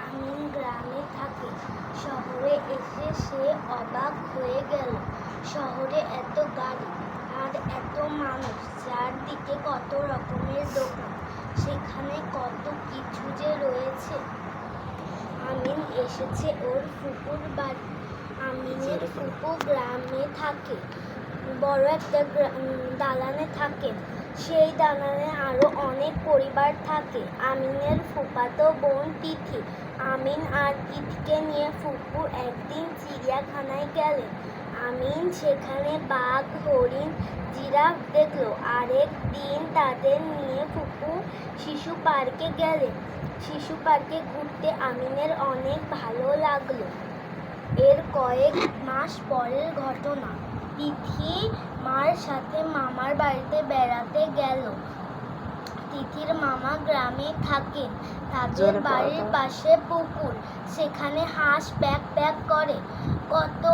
আমিন গ্রামে থাকে। শহরে এসে সে অবাক হয়ে গেল। শহরে এত গাড়ি আর এত মানুষ, চারদিকে কত রকমের দোকান, সেখানে কত কিছু যে রয়েছে। আমিন এসেছে ওর ফুপুর বাড়ি। আমিনের ফুপু গ্রামে থাকে, বড় একটা দালানে থাকে। সেই দালানে আরো অনেক পরিবার থাকে। আমিনের ফুফাতো বোন তিথি। আমিন আর তিথিকে নিয়ে ফুপু একদিন চিড়িয়াখানায় গেলেন। আমিন সেখানে বাঘ, হরিণ, জিরাফ দেখলো। আরেক দিন তাদের নিয়ে ফুপু শিশু পার্কে গেলেন। শিশু পার্কে ঘুরতে আমিনের অনেক ভালো লাগলো। এর কয়েক মাস পরের ঘটনা। তিথি মার সাথে মামার বাড়িতে বেড়াতে গেল। তিথির মামা গ্রামে থাকেন। তাদের বাড়ির পাশে পুকুর, সেখানে হাঁস প্যাক প্যাক করে, কত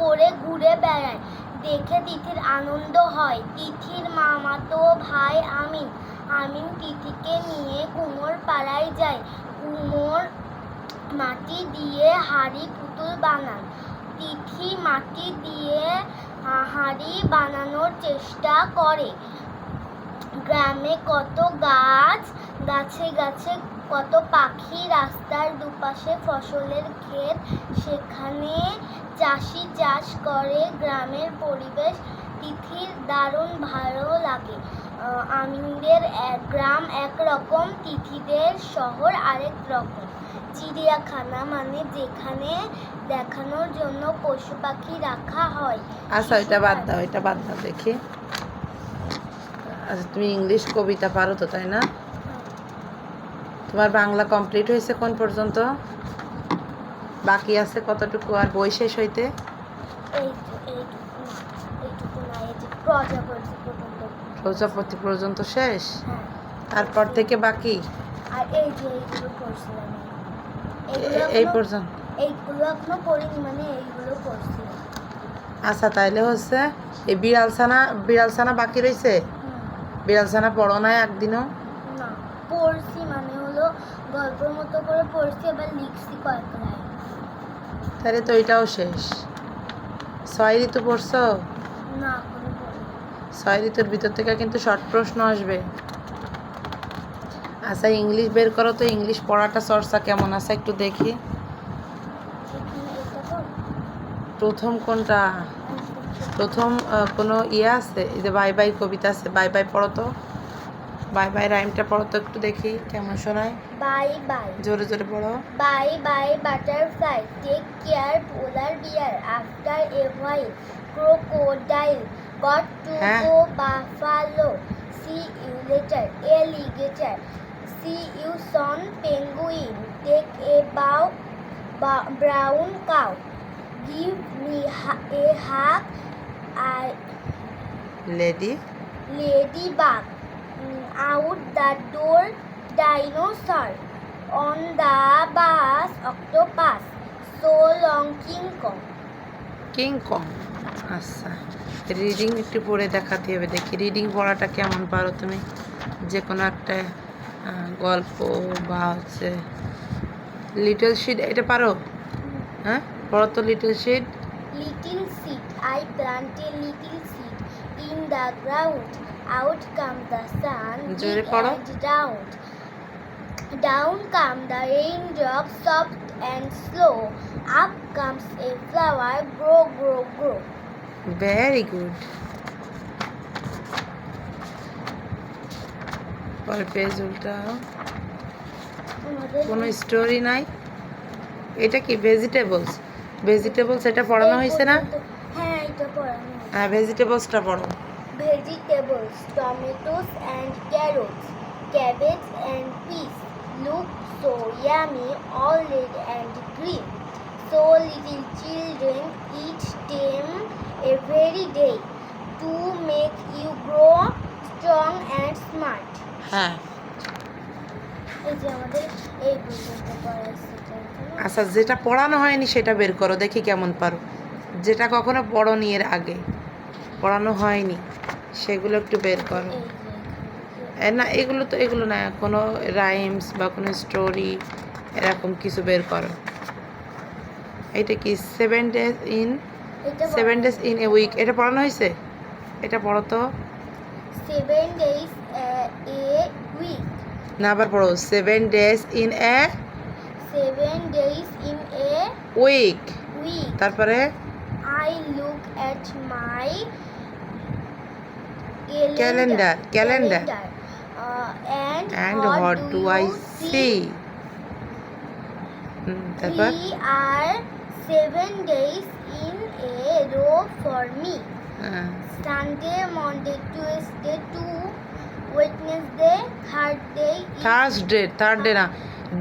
করে ঘুরে বেড়ায়। দেখে তিথির আনন্দ হয়। তিথির মামাতো ভাই আমিন। আমিন তিথিকে নিয়ে কুমোর পাড়ায় যায়। কুমোর মাটি দিয়ে হাঁড়ি পুতুল বানান। তিথি মাটি দিয়ে হাঁড়ি বানানোর চেষ্টা করে। গ্রামে কত গাছ, গাছে গাছে কত পাখি, রাস্তার দুপাশে ফসলের ক্ষেত, সেখানে চাষি চাষ করে। গ্রামের পরিবেশ তিথির দারুণ ভালো লাগে। আমিনদের গ্রাম একরকম, তিথিদের শহর আরেক রকম। চিড়িয়াখানা মানে যেখানে দেখানোর জন্য পশু পাখি রাখা হয়। আচ্ছা, এটা বাদ দাও দেখি। আচ্ছা, তুমি ইংলিশ কবিতা পারো তো, তাই না? তোমার বাংলা কমপ্লিট হয়েছে কোন পর্যন্ত? বাকি আছে কতটুকু আর বই শেষ হইতে? প্রজাপতি পর্যন্ত শেষ। তারপর থেকে বাকি আর এইগুলো পড়ছিলাম, এই পর্যন্ত। এইগুলো এখনো পড়িনি, মানে এইগুলো পড়ছিলাম। আচ্ছা, তাইলে হচ্ছে এই বিড়ালছানা বাকি রয়েছে। বিড়ালছানা পড়ো না একদিনও? না, পড়ছি, মানে হলো গল্পের মতো করে পড়ছি, এবার লিখছি কয়েক লাইন। তাহলে তো এটাও শেষ। 6 ঋতু পড়ছো? না, কোনো পড়িনি। 6 ঋতুর ভিতর থেকে কিন্তু শর্ট প্রশ্ন আসবে। আচ্ছা, ইংলিশ বের করো তো। ইংলিশ পড়াটা চর্চা কেমন আছে একটু দেখি। প্রথম কোনটা? প্রথম কোনো আছে? এই যে বাই বাই কবিতা আছে, বাই বাই পড়ো তো। বাই বাই রাইমটা পড়ো তো একটু দেখি কেমন শোনায়। বাই বাই, জোরে জোরে পড়ো। Bye bye butterfly, take care polar bear, after a while crocodile got to go buffalo, see you later alligator, see you soon penguin, take a bow brown cow, give me a hug I ladybug, out the door dinosaur, on the bus octopus, so long King Kong. King Kong. আচ্ছা, reading একটু পড়ে দেখাতে হবে, দেখি reading পড়াটা কেমন পারো তুমি। যে কোনো একটা গল্প বা হচ্ছে লিটল শিট, এটা পারো? হ্যাঁ, পড়ো তো little sheet. Little seed, I plant a little seed in the ground. Out come the sun, জোরে big পড়ো। and round. Down come the raindrops, soft and slow. Up comes a flower, grow, grow, grow. Very good. পরের page উল্টাও। কোনো story নাই। এটা কি vegetables? এটা পড়ানো হয়েছে না? হ্যাঁ, এটা পড়ানো হয়েছে। হ্যাঁ, ভেজিটেবলসটা পড়ো। Vegetables, tomatoes and carrots, cabbage and peas, look so yummy, all red and green. So little children eat them every day to make you grow strong and smart. হ্যাঁ। এই যে আমাদের এই পর্যন্ত পড়াইছে। আচ্ছা, যেটা পড়ানো হয়নি সেটা বের করো, দেখি কেমন পারো। যেটা কখনো পড়োনি, এর আগে পড়ানো হয়নি, সেগুলো একটু বের করো। না এগুলো না, কোনো রাইমস বা কোনো স্টোরি এরকম কিছু বের করো। এটা কি 7 days in এটা 7 days in a week, এটা পড়ানো হয়েছে? এটা পড়ো তো। 7 days a week. না, আবার পড়ো 7 days in a 7 days in a week। week. তারপরে I look at my Calendar. And what do I see? তারপর We are 7 days in a row for me. Sunday, Monday, Tuesday, Wednesday, Thursday না,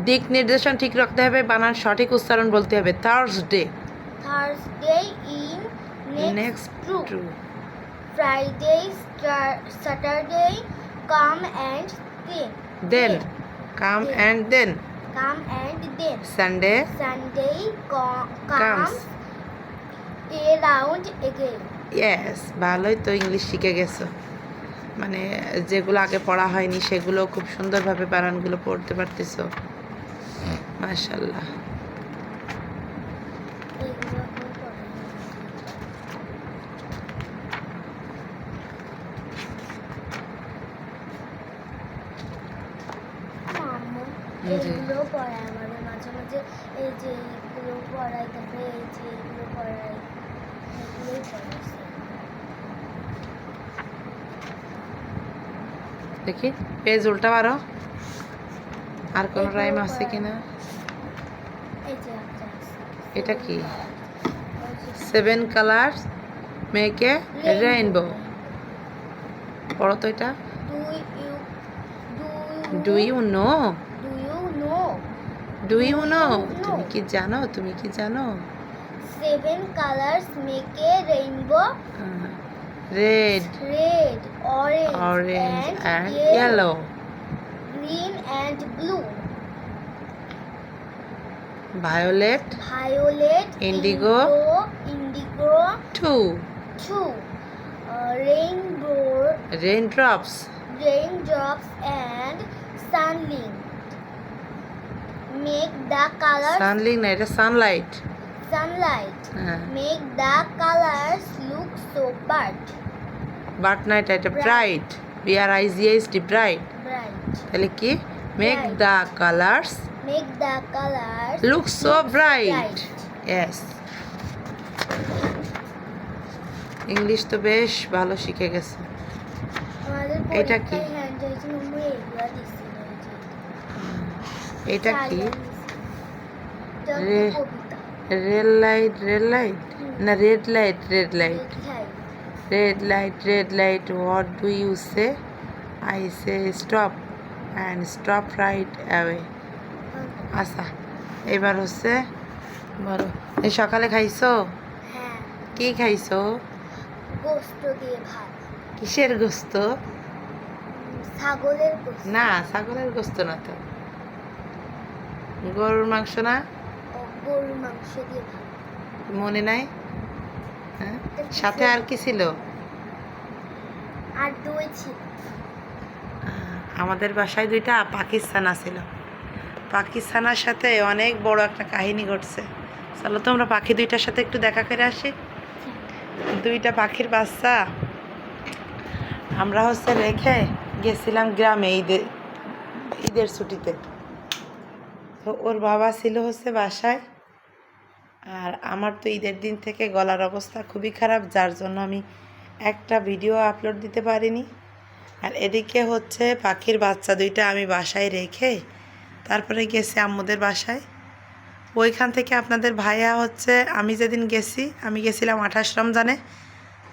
দিক নির্দেশন ঠিক রাখতে হবে, বানান সঠিক উচ্চারণ বলতে হবে। Thursday in next to. Friday, Saturday, come and then come and then Sunday comes around again. yes, ভালোই তো ইংলিশ শিখে গেছো, মানে যেগুলো আগে পড়া হয়নি সেগুলো খুব সুন্দরভাবে বানানগুলো পড়তে পারতেছো, মাশাআল্লাহ। এইগুলো পড়ায় আমাদের মাঝে মাঝে, এই যে এইগুলো পড়াই, তারপরে এই যে এইগুলো পড়াই, এগুলোই পড়াইছে। দেখি পেজ উল্টা পারো, আর কোন রাইম আছে কিনা। এই যে একটা আছে। এটা কি 7 colors make a rainbow, পড়ো তো এটা। Do you know? তুমি কি জানো? 7 colors make a rainbow. Red, orange and yellow, green and blue, violet, indigo, two, raindrops, and sunlight. Make the colors sunlight না, এটা sunlight, make the colors look so bright. but না, এটা bright, bright, bright, তাহলে কি make the colors look so bright. yes, English তো বেশ ভালো শিখে গেছে। এটা কি? এটা কি রেড লাইট না red light, what do you say? I say stop and stop right away. আচ্ছা, এবার হচ্ছে বলো, এই সকালে খাইছো? হ্যাঁ। কি খাইছো? গোশত দিয়ে ভাত। কিসের গোশত? ছাগলের গোশত। না, ছাগলের গোশত না তো, গরুর মাংস না? গরুর মাংস দিয়ে ভাত। মনে নাই? হ্যাঁ, সাথে আর কি ছিল? আর দই ছিল। আমাদের বাসায় 2টা পাকিস্তানা ছিল, পাকিস্তানার সাথে অনেক বড় একটা কাহিনী ঘটছে। চলো তো আমরা পাখি 2টার সাথে একটু দেখা করে আসি। 2টা পাখির বাচ্চা আমরা হচ্ছে রেখে গেছিলাম গ্রামে ঈদের ছুটিতে। তো ওর বাবা ছিল হচ্ছে বাসায়, আর আমার তো ঈদের দিন থেকে গলার অবস্থা খুবই খারাপ, যার জন্য আমি একটা ভিডিও আপলোড দিতে পারিনি। আর এদিকে হচ্ছে পাখির বাচ্চা 2টা আমি বাসায় রেখে তারপরে গেছি আম্মুদের বাসায়। ওইখান থেকে আপনাদের ভাইয়া হচ্ছে, আমি যেদিন গেছি, আমি গেছিলাম 28 রমজানে,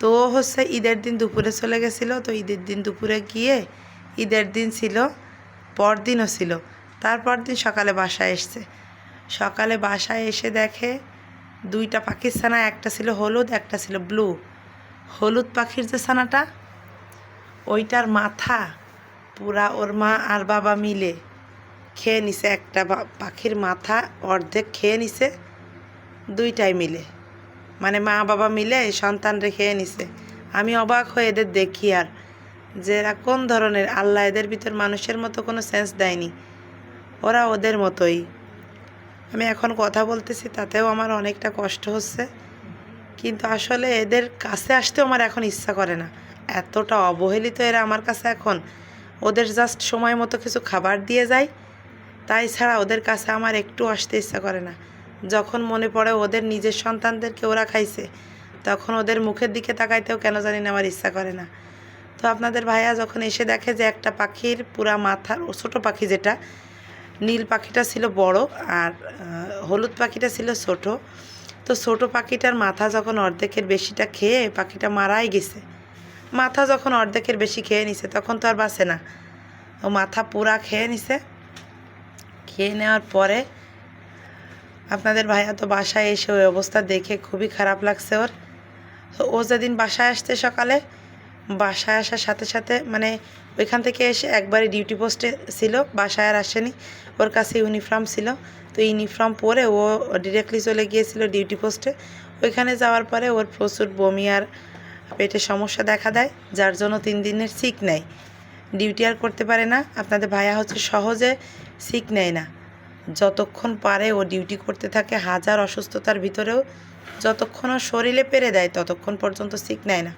তো হচ্ছে ঈদের দিন দুপুরে চলে গেছিলো। তো ঈদের দিন দুপুরে গিয়ে ঈদের দিন ছিল, পরদিনও ছিল, তারপর দিন সকালে বাসায় এসছে। সকালে বাসায় এসে দেখে 2টা পাখির ছানা, একটা ছিল হলুদ, একটা ছিল ব্লু। হলুদ পাখির যে ছানাটা, ওইটার মাথা পুরা ওর মা আর বাবা মিলে খেয়ে নিছে। একটা পাখির মাথা অর্ধেক খেয়ে নিছে, 2টাই মিলে, মানে মা বাবা মিলে সন্তানরে খেয়ে নিছে। আমি অবাক হয়ে এদের দেখি আর যে এরা কোন ধরনের, আল্লাহ এদের ভিতর মানুষের মতো কোনো সেন্স দেয়নি, ওরা ওদের মতোই। আমি এখন কথা বলতেছি তাতেও আমার অনেকটা কষ্ট হচ্ছে, কিন্তু আসলে এদের কাছে আসতেও আমার এখন ইচ্ছা করে না, এতটা অবহেলিত এরা আমার কাছে এখন। ওদের জাস্ট সময় মতো কিছু খাবার দিয়ে যায়, তাই ছাড়া ওদের কাছে আমার একটু আসতে ইচ্ছা করে না। যখন মনে পড়ে ওদের নিজের সন্তানদেরকে ওরা খাইছে, তখন ওদের মুখের দিকে তাকাইতেও কেন জানি না আমার ইচ্ছা করে না। তো আপনাদের ভাইয়া যখন এসে দেখে যে একটা পাখির পুরা মাথার, ও ছোটো পাখি যেটা, নীল পাখিটা ছিল বড় আর হলুদ পাখিটা ছিল ছোট। তো ছোটো পাখিটার মাথা যখন অর্ধেকের বেশিটা খেয়ে পাখিটা মারাই গেছে, মাথা যখন অর্ধেকের বেশি খেয়ে নিছে তখন তো আর বাঁচে না, ও মাথা পুরা খেয়ে নিছে। খেয়ে নেওয়ার পরে আপনাদের ভাইয়া তো বাসায় এসে ওই অবস্থা দেখে খুবই খারাপ লাগছে ওর। তো ও যেদিন বাসায় আসতে সকালে, বাসায় আসার সাথে সাথে মানে ওইখান থেকে এসে একবারে ডিউটি পোস্টে ছিল, বাসায় আর আসেনি। ওর কাছে ইউনিফর্ম ছিল, তো ইউনিফর্ম পরে ও ডিরেক্টলি চলে গিয়েছিল ডিউটি পোস্টে। ওইখানে যাওয়ার পরে ওর প্রচুর বমি আর পেটে সমস্যা দেখা দেয়, যার জন্য 3 দিনের সিক নেয়, ডিউটি আর করতে পারে না। আপনাদের ভাইয়া হচ্ছে সহজে সিক নেয় না, যতক্ষণ পারে ও ডিউটি করতে থাকে, হাজার অসুস্থতার ভিতরেও যতক্ষণ ও শরীরে পেরে দেয় ততক্ষণ পর্যন্ত সিক নেয় না।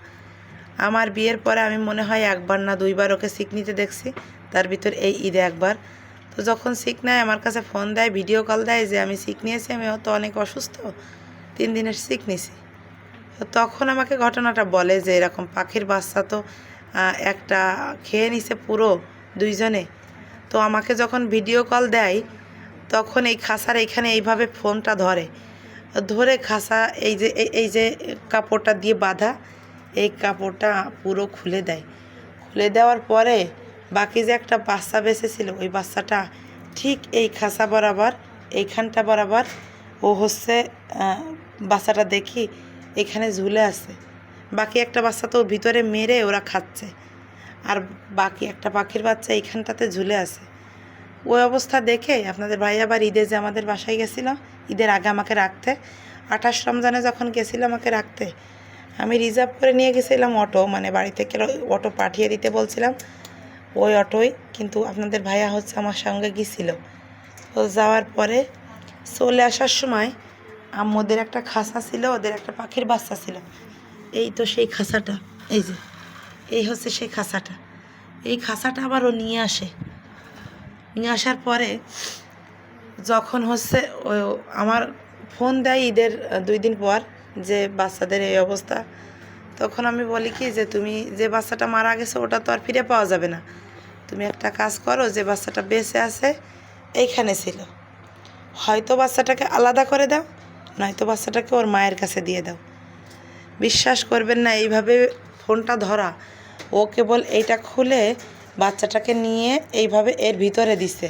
আমার বিয়ের পরে আমি মনে হয় 1বার না 2বার ওকে সিক নিতে দেখছি, তার ভিতর এই ঈদে 1বার। তো যখন সিক নেয় আমার কাছে ফোন দেয়, ভিডিও কল দেয় যে আমি সিক নিয়েছি, আমি হয়তো অনেক অসুস্থ, 3 দিনের সিক নিছি। তো তখন আমাকে ঘটনাটা বলে যে এরকম পাখির বাচ্চা তো একটা খেয়ে নিছে পুরো 2 জনে। তো আমাকে যখন ভিডিও কল দেয় তখন এই খাসার এইখানে এইভাবে ফোনটা ধরে খাসা এই যে কাপড়টা দিয়ে বাঁধা, এই কাপড়টা পুরো খুলে দেয়। খুলে দেওয়ার পরে বাকি যে একটা বাচ্চা বেঁচেছিল, ওই বাচ্চাটা ঠিক এই খাসা বরাবর, এইখানটা বরাবর ও হচ্ছে বাচ্চাটা দেখি এখানে ঝুলে আছে। বাকি একটা বাচ্চা তো ভিতরে মেরে ওরা খাচ্ছে, আর বাকি একটা পাখির বাচ্চা এইখানটাতে ঝুলে আছে। ওই অবস্থা দেখে আপনাদের ভাই আবার ঈদে যে আমাদের বাসায় গেছিল, ঈদের আগে আমাকে রাখতে, 28 রমজানে যখন গেছিলো আমাকে রাখতে, আমি রিজার্ভ করে নিয়ে গেছিলাম অটো, মানে বাড়ি থেকে অটো পাঠিয়ে দিতে বলছিলাম, ওই অটোই। কিন্তু আপনাদের ভাইয়া হচ্ছে আমার সঙ্গে গিয়েছিল। তো যাওয়ার পরে চলে আসার সময় আম্মুদের একটা খাসা ছিল, ওদের একটা পাখির বাচ্চা ছিল, এই তো সেই খাসাটা, এই যে এই হচ্ছে সেই খাসাটা। এই খাসাটা আবার ও নিয়ে আসার পরে যখন হচ্ছে ও আমার ফোন দেয় ঈদের 2 দিন পর যে বাচ্চাদের এই অবস্থা, তখন আমি বলি কি যে তুমি যে বাচ্চাটা মারা গেছে ওটা তো আর ফিরে পাওয়া যাবে না, তুমি একটা কাজ করো, যে বাচ্চাটা বেঁচে আছে এইখানে ছিল, হয়তো বাচ্চাটাকে আলাদা করে দাও, নয়তো বাচ্চাটাকে ওর মায়ের কাছে দিয়ে দাও। বিশ্বাস করবেন না, এইভাবে ফোনটা ধরা, ও কেবল এইটা খুলে বাচ্চাটাকে নিয়ে এইভাবে এর ভিতরে দিছে।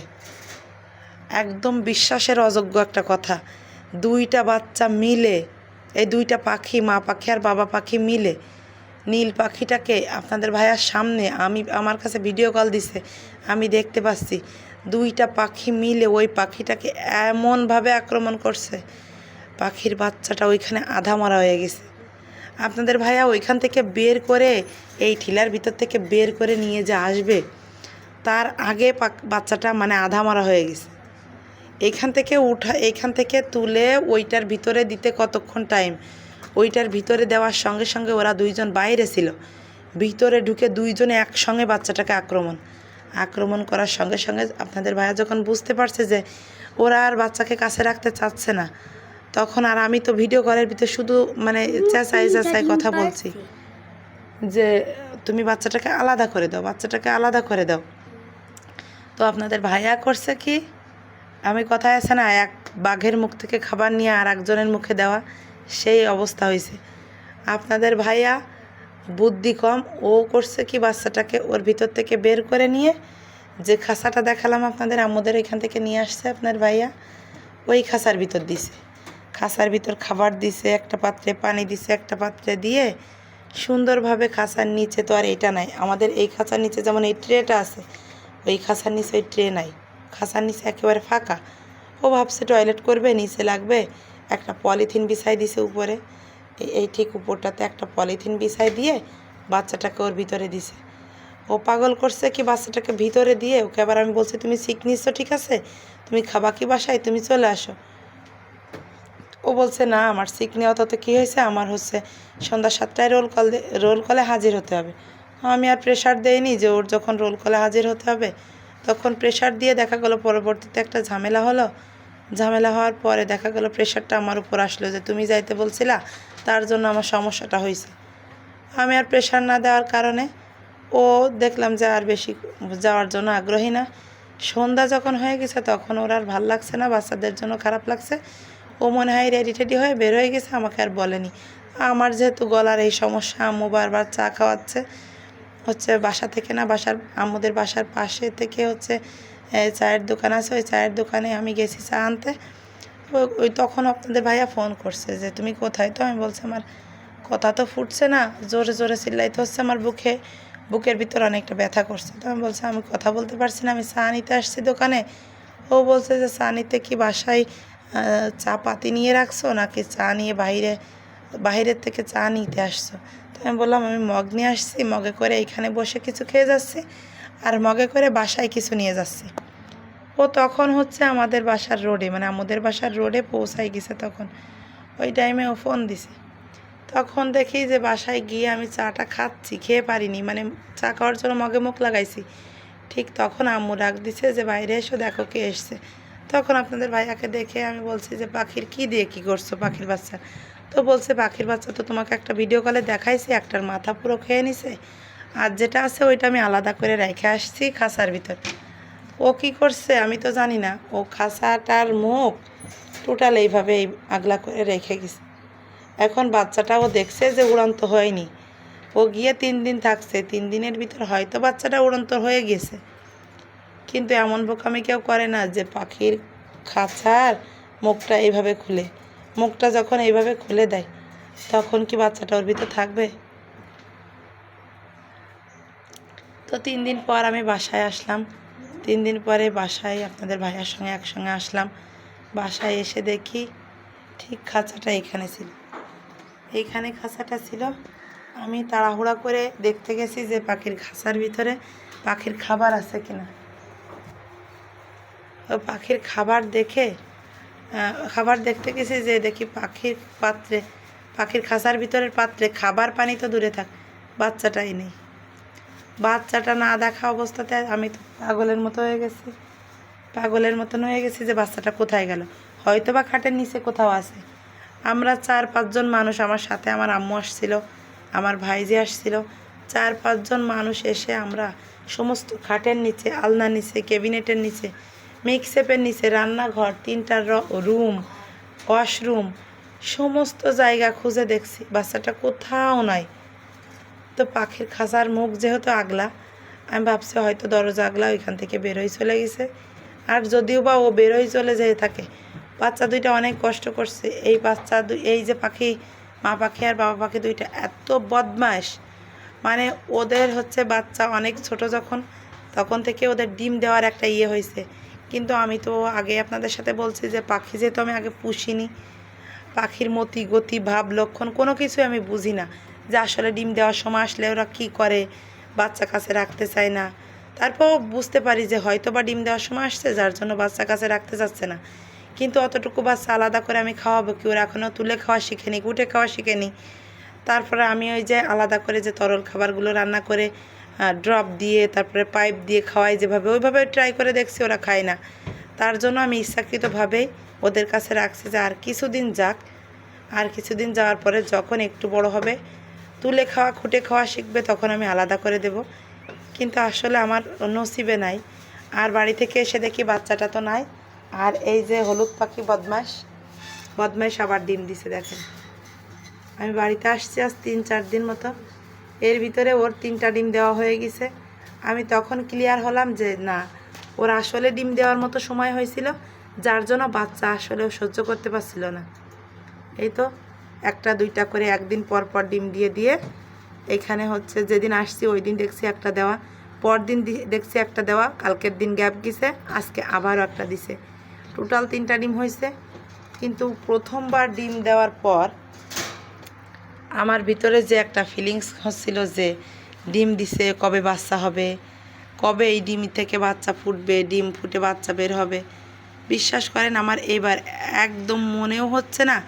একদম বিশ্বাসের অযোগ্য একটা কথা, 2টা বাচ্চা মিলে, এই 2টা পাখি, মা পাখি আর বাবা পাখি মিলে নীল পাখিটাকে আপনাদের ভাইয়ার সামনে, আমার কাছে ভিডিও কল দিছে, আমি দেখতে পাচ্ছি 2টা পাখি মিলে ওই পাখিটাকে এমনভাবে আক্রমণ করছে, পাখির বাচ্চাটা ওইখানে আধা মারা হয়ে গেছে। আপনাদের ভাইয়া ওইখান থেকে বের করে, এই ঠিলার ভিতর থেকে বের করে নিয়ে যে আসবে, তার আগে বাচ্চাটা মানে আধা মারা হয়ে গেছে। এইখান থেকে তুলে ওইটার ভিতরে দিতে কতক্ষণ টাইম, ওইটার ভিতরে দেওয়ার সঙ্গে সঙ্গে ওরা 2 জন বাইরে ছিল, ভিতরে ঢুকে 2 জনে একসঙ্গে বাচ্চাটাকে আক্রমণ করার সঙ্গে সঙ্গে আপনাদের ভাইয়া যখন বুঝতে পারছে যে ওরা আর বাচ্চাকে কাছে রাখতে চাচ্ছে না, তখন আর আমি তো ভিডিও কলের ভিতরে শুধু মানে চেঁচাই কথা বলছি যে তুমি বাচ্চাটাকে আলাদা করে দাও। তো আপনাদের ভাইয়া করছে কি, আমি কথায় আছে না, এক বাঘের মুখ থেকে খাবার নিয়ে আর একজনের মুখে দেওয়া, সেই অবস্থা হয়েছে। আপনাদের ভাইয়া বুদ্ধি কম, ও করছে কি, বাচ্চাটাকে ওর ভিতর থেকে বের করে নিয়ে, যে খাসাটা দেখালাম আপনাদের, আম্মুদের এখান থেকে নিয়ে আসছে আপনার ভাইয়া, ওই খাসার ভিতর দিছে, খাসার ভিতর খাবার দিছে, একটা পাত্রে পানি দিছে, একটা পাত্রে দিয়ে সুন্দরভাবে, খাসার নিচে তো আর এটা নাই, আমাদের এই খাসার নিচে যেমন এই ট্রেটা আছে, ওই খাসার নিচে ওই ট্রে নাই, খাসার নিচে একেবারে ফাঁকা। ও ভাবছে টয়লেট করবে, নিচে লাগবে, একটা পলিথিন বিছাই দিছে উপরে, এই ঠিক উপরটাতে একটা পলিথিন বিছাই দিয়ে বাচ্চাটাকে ওর ভিতরে দিছে। ও পাগল করছে কি বাচ্চাটাকে ভিতরে দিয়ে ওকে আবার আমি বলছি তুমি সিক নিচ্ছ ঠিক আছে, তুমি খাবা কি বাসায়, তুমি চলে আসো। ও বলছে না আমার সিক নেওয়া তো কী হয়েছে, আমার হচ্ছে সন্ধ্যা 7টায় রোল কলে হাজির হতে হবে। আমি আর প্রেশার দেইনি যে ওর যখন রোল কলে হাজির হতে হবে তখন প্রেশার দিয়ে দেখা গেলো পরবর্তীতে একটা ঝামেলা হলো। ঝামেলা হওয়ার পরে দেখা গেলো প্রেশারটা আমার উপর আসলো যে তুমি যাইতে বলছিলা, তার জন্য আমার সমস্যাটা হয়েছে। আমি আর প্রেশার না দেওয়ার কারণে ও দেখলাম যে আর বেশি যাওয়ার জন্য আগ্রহী না। সন্ধ্যা যখন হয়ে গেছে তখন ওর আর ভাল লাগছে না, বাচ্চাদের জন্য খারাপ লাগছে। ও মনে হয় রেডি টেডি হয়ে বের হয়ে গেছে, আমাকে আর বলেনি। আমার যেহেতু গলার এই সমস্যা, আম্মু বারবার চা খাওয়াচ্ছে হচ্ছে বাসা থেকে না, আম্মুদের বাসার পাশে থেকে হচ্ছে চায়ের দোকান আছে, ওই চায়ের দোকানে আমি গেছি চা আনতে। ওই তখন আপনাদের ভাইয়া ফোন করছে যে তুমি কোথায়। তো আমি বলছি আমার কথা তো ফুটছে না, জোরে জোরে চিল্লাইতে হচ্ছে, আমার বুকের ভিতর অনেকটা ব্যথা করছে। তো আমি বলছি আমি কথা বলতে পারছি না, আমি চা নিতে আসছি দোকানে। ও বলছে যে চা নিতে কি বাসায় চা পাতি নিয়ে রাখছো নাকি চা নিয়ে বাইরের থেকে চা নিতে আসছো। তো আমি বললাম আমি মগ নিয়ে আসছি, মগে করে এইখানে বসে কিছু খেয়ে যাচ্ছি আর মগে করে বাসায় কিছু নিয়ে যাচ্ছি। ও তখন হচ্ছে আমাদের বাসার রোডে, মানে আমাদের বাসার রোডে পৌঁছাই গেছে। তখন ওই টাইমে ও ফোন দিছে। তখন দেখি যে বাসায় গিয়ে আমি চাটা খাচ্ছি, খেয়ে পারিনি, মানে চা খাওয়ার জন্য মগে মুখ লাগাইছি। ঠিক তখন আম্মু ডাক দিছে যে বাইরে এসো, দেখো কে এসছে। তখন আপনাদের ভাইয়াকে দেখে আমি বলছি যে পাখির কি দিয়ে কি করছো, পাখির বাচ্চা। তো বলছে পাখির বাচ্চা তো তোমাকে একটা ভিডিও কলে দেখাইছি, একটার মাথা পুরো খেয়ে নিছে, আর যেটা আছে ওইটা আমি আলাদা করে রেখে আসছি খাঁচার ভিতর। ও কি করছে আমি তো জানি না, ও খাঁচাটার মুখ টোটাল এইভাবে আগলা করে রেখে গেছে। এখন বাচ্চাটাও দেখছে যে উড়ন্ত হয়নি, ও গিয়ে 3 দিন থাকছে, 3 দিনের ভিতর হয়তো বাচ্চাটা উড়ন্ত হয়ে গেছে। কিন্তু এমন বোকামি কেউ করে না যে পাখির খাঁচার মুখটা এইভাবে খুলে, মুখটা যখন এইভাবে খুলে দেয় তখন কি বাচ্চাটা ওর ভিতর থাকবে। তো 3 দিন পর আমি বাসায় আসলাম। 3 দিন পরে বাসায় আপনাদের ভাইয়ার সঙ্গে একসঙ্গে আসলাম। বাসায় এসে দেখি ঠিক খাঁচাটা এখানে ছিল, এইখানে খাঁচাটা ছিল। আমি তাড়াহুড়া করে দেখতে গেছি যে পাখির খাঁচার ভিতরে পাখির খাবার আছে কিনা। তো পাখির খাবার দেখতে গেছি যে দেখি পাখির খাঁচার ভিতরের পাত্রে খাবার পানি তো দূরে থাক, বাচ্চাটাই নেই। বাচ্চাটা না দেখা অবস্থাতে আমি তো পাগলের মতন হয়ে গেছি যে বাচ্চাটা কোথায় গেল, হয়তো বা খাটের নিচে কোথাও আছে। আমরা 4-5 জন মানুষ, আমার সাথে আমার আম্মু আসছিল, আমার ভাইজি আসছিল, 4-5 জন মানুষ এসে আমরা সমস্ত খাটের নিচে, আলনার নিচে, ক্যাবিনেটের নিচে, মিক্সেপের নিচে, রান্নাঘর, 3টা রুম, ওয়াশরুম, সমস্ত জায়গা খুঁজে দেখছি, বাচ্চাটা কোথাও নাই। তো পাখির খাঁচার মুখ যেহেতু আগলা, আমি ভাবছি হয়তো দরজা আগলা, ওইখান থেকে বেরোই চলে গেছে। আর যদিও বা ও বেরোই চলে যেয়ে থাকে, বাচ্চা দুইটা অনেক কষ্ট করছে। এই যে পাখি, মা পাখি আর বাবা পাখি দুইটা এত বদমাশ, মানে ওদের হচ্ছে বাচ্চা অনেক ছোট তখন থেকে ওদের ডিম দেওয়ার একটা ইয়ে হয়েছে। কিন্তু আমি তো আগে আপনাদের সাথে বলছি যে পাখি যেহেতু আমি আগে পুষিনি, পাখির মতি গতি ভাব লক্ষণ কোনো কিছুই আমি বুঝি না যে আসলে ডিম দেওয়ার সময় আসলে ওরা কী করে, বাচ্চা কাছে রাখতে চায় না। তারপর বুঝতে পারি যে হয়তো বা ডিম দেওয়ার সময় আসছে যার জন্য বাচ্চা কাছে রাখতে চাচ্ছে না। কিন্তু অতটুকু বাচ্চা আলাদা করে আমি খাওয়াবো কি, ওরা এখনও তুলে খাওয়া শিখেনি, গুটে খাওয়া শিখেনি। তারপরে আমি ওই যে আলাদা করে যে তরল খাবারগুলো রান্না করে ড্রপ দিয়ে তারপরে পাইপ দিয়ে খাওয়াই যেভাবে, ওইভাবে ট্রাই করে দেখছি, ওরা খায় না। তার জন্য আমি ইচ্ছাকৃতভাবেই ওদের কাছে রাখছি যে আর কিছুদিন যাক, আর কিছুদিন যাওয়ার পরে যখন একটু বড় হবে, তুলে খাওয়া খুঁটে খাওয়া শিখবে, তখন আমি আলাদা করে দেব। কিন্তু আসলে আমার নসিবে নাই। আর বাড়ি থেকে এসে দেখি বাচ্চাটা তো নাই। আর এই যে হলুদ পাখি বদমাইশ আবার ডিম দিছে। দেখেন আমি বাড়িতে আসছি আজ 3-4 দিন মতো, এর ভিতরে ওর 3টা ডিম দেওয়া হয়ে গেছে। আমি তখন ক্লিয়ার হলাম যে না, ওর আসলে ডিম দেওয়ার মতো সময় হয়েছিল, যার জন্য বাচ্চা আসলে সহ্য করতে পারছিল না। এই তো 1-2টা করে একদিন পর পর ডিম দিয়ে এইখানে হচ্ছে যেদিন আসছি ওই দিন দেখছি একটা দেওয়া, পরদিন দেখছি একটা দেওয়া, কালকের দিন গ্যাপ গেছে, আজকে আবারও একটা দিছে, টোটাল 3টা ডিম হয়েছে। কিন্তু প্রথমবার ডিম দেওয়ার পর আমার ভিতরে যে একটা ফিলিংস হচ্ছিল যে ডিম দিছে, কবে বাচ্চা হবে, কবে এই ডিম থেকে বাচ্চা ফুটবে, ডিম ফুটে বাচ্চা বের হবে। বিশ্বাস করেন আমার এবার একদম মনেও হচ্ছে না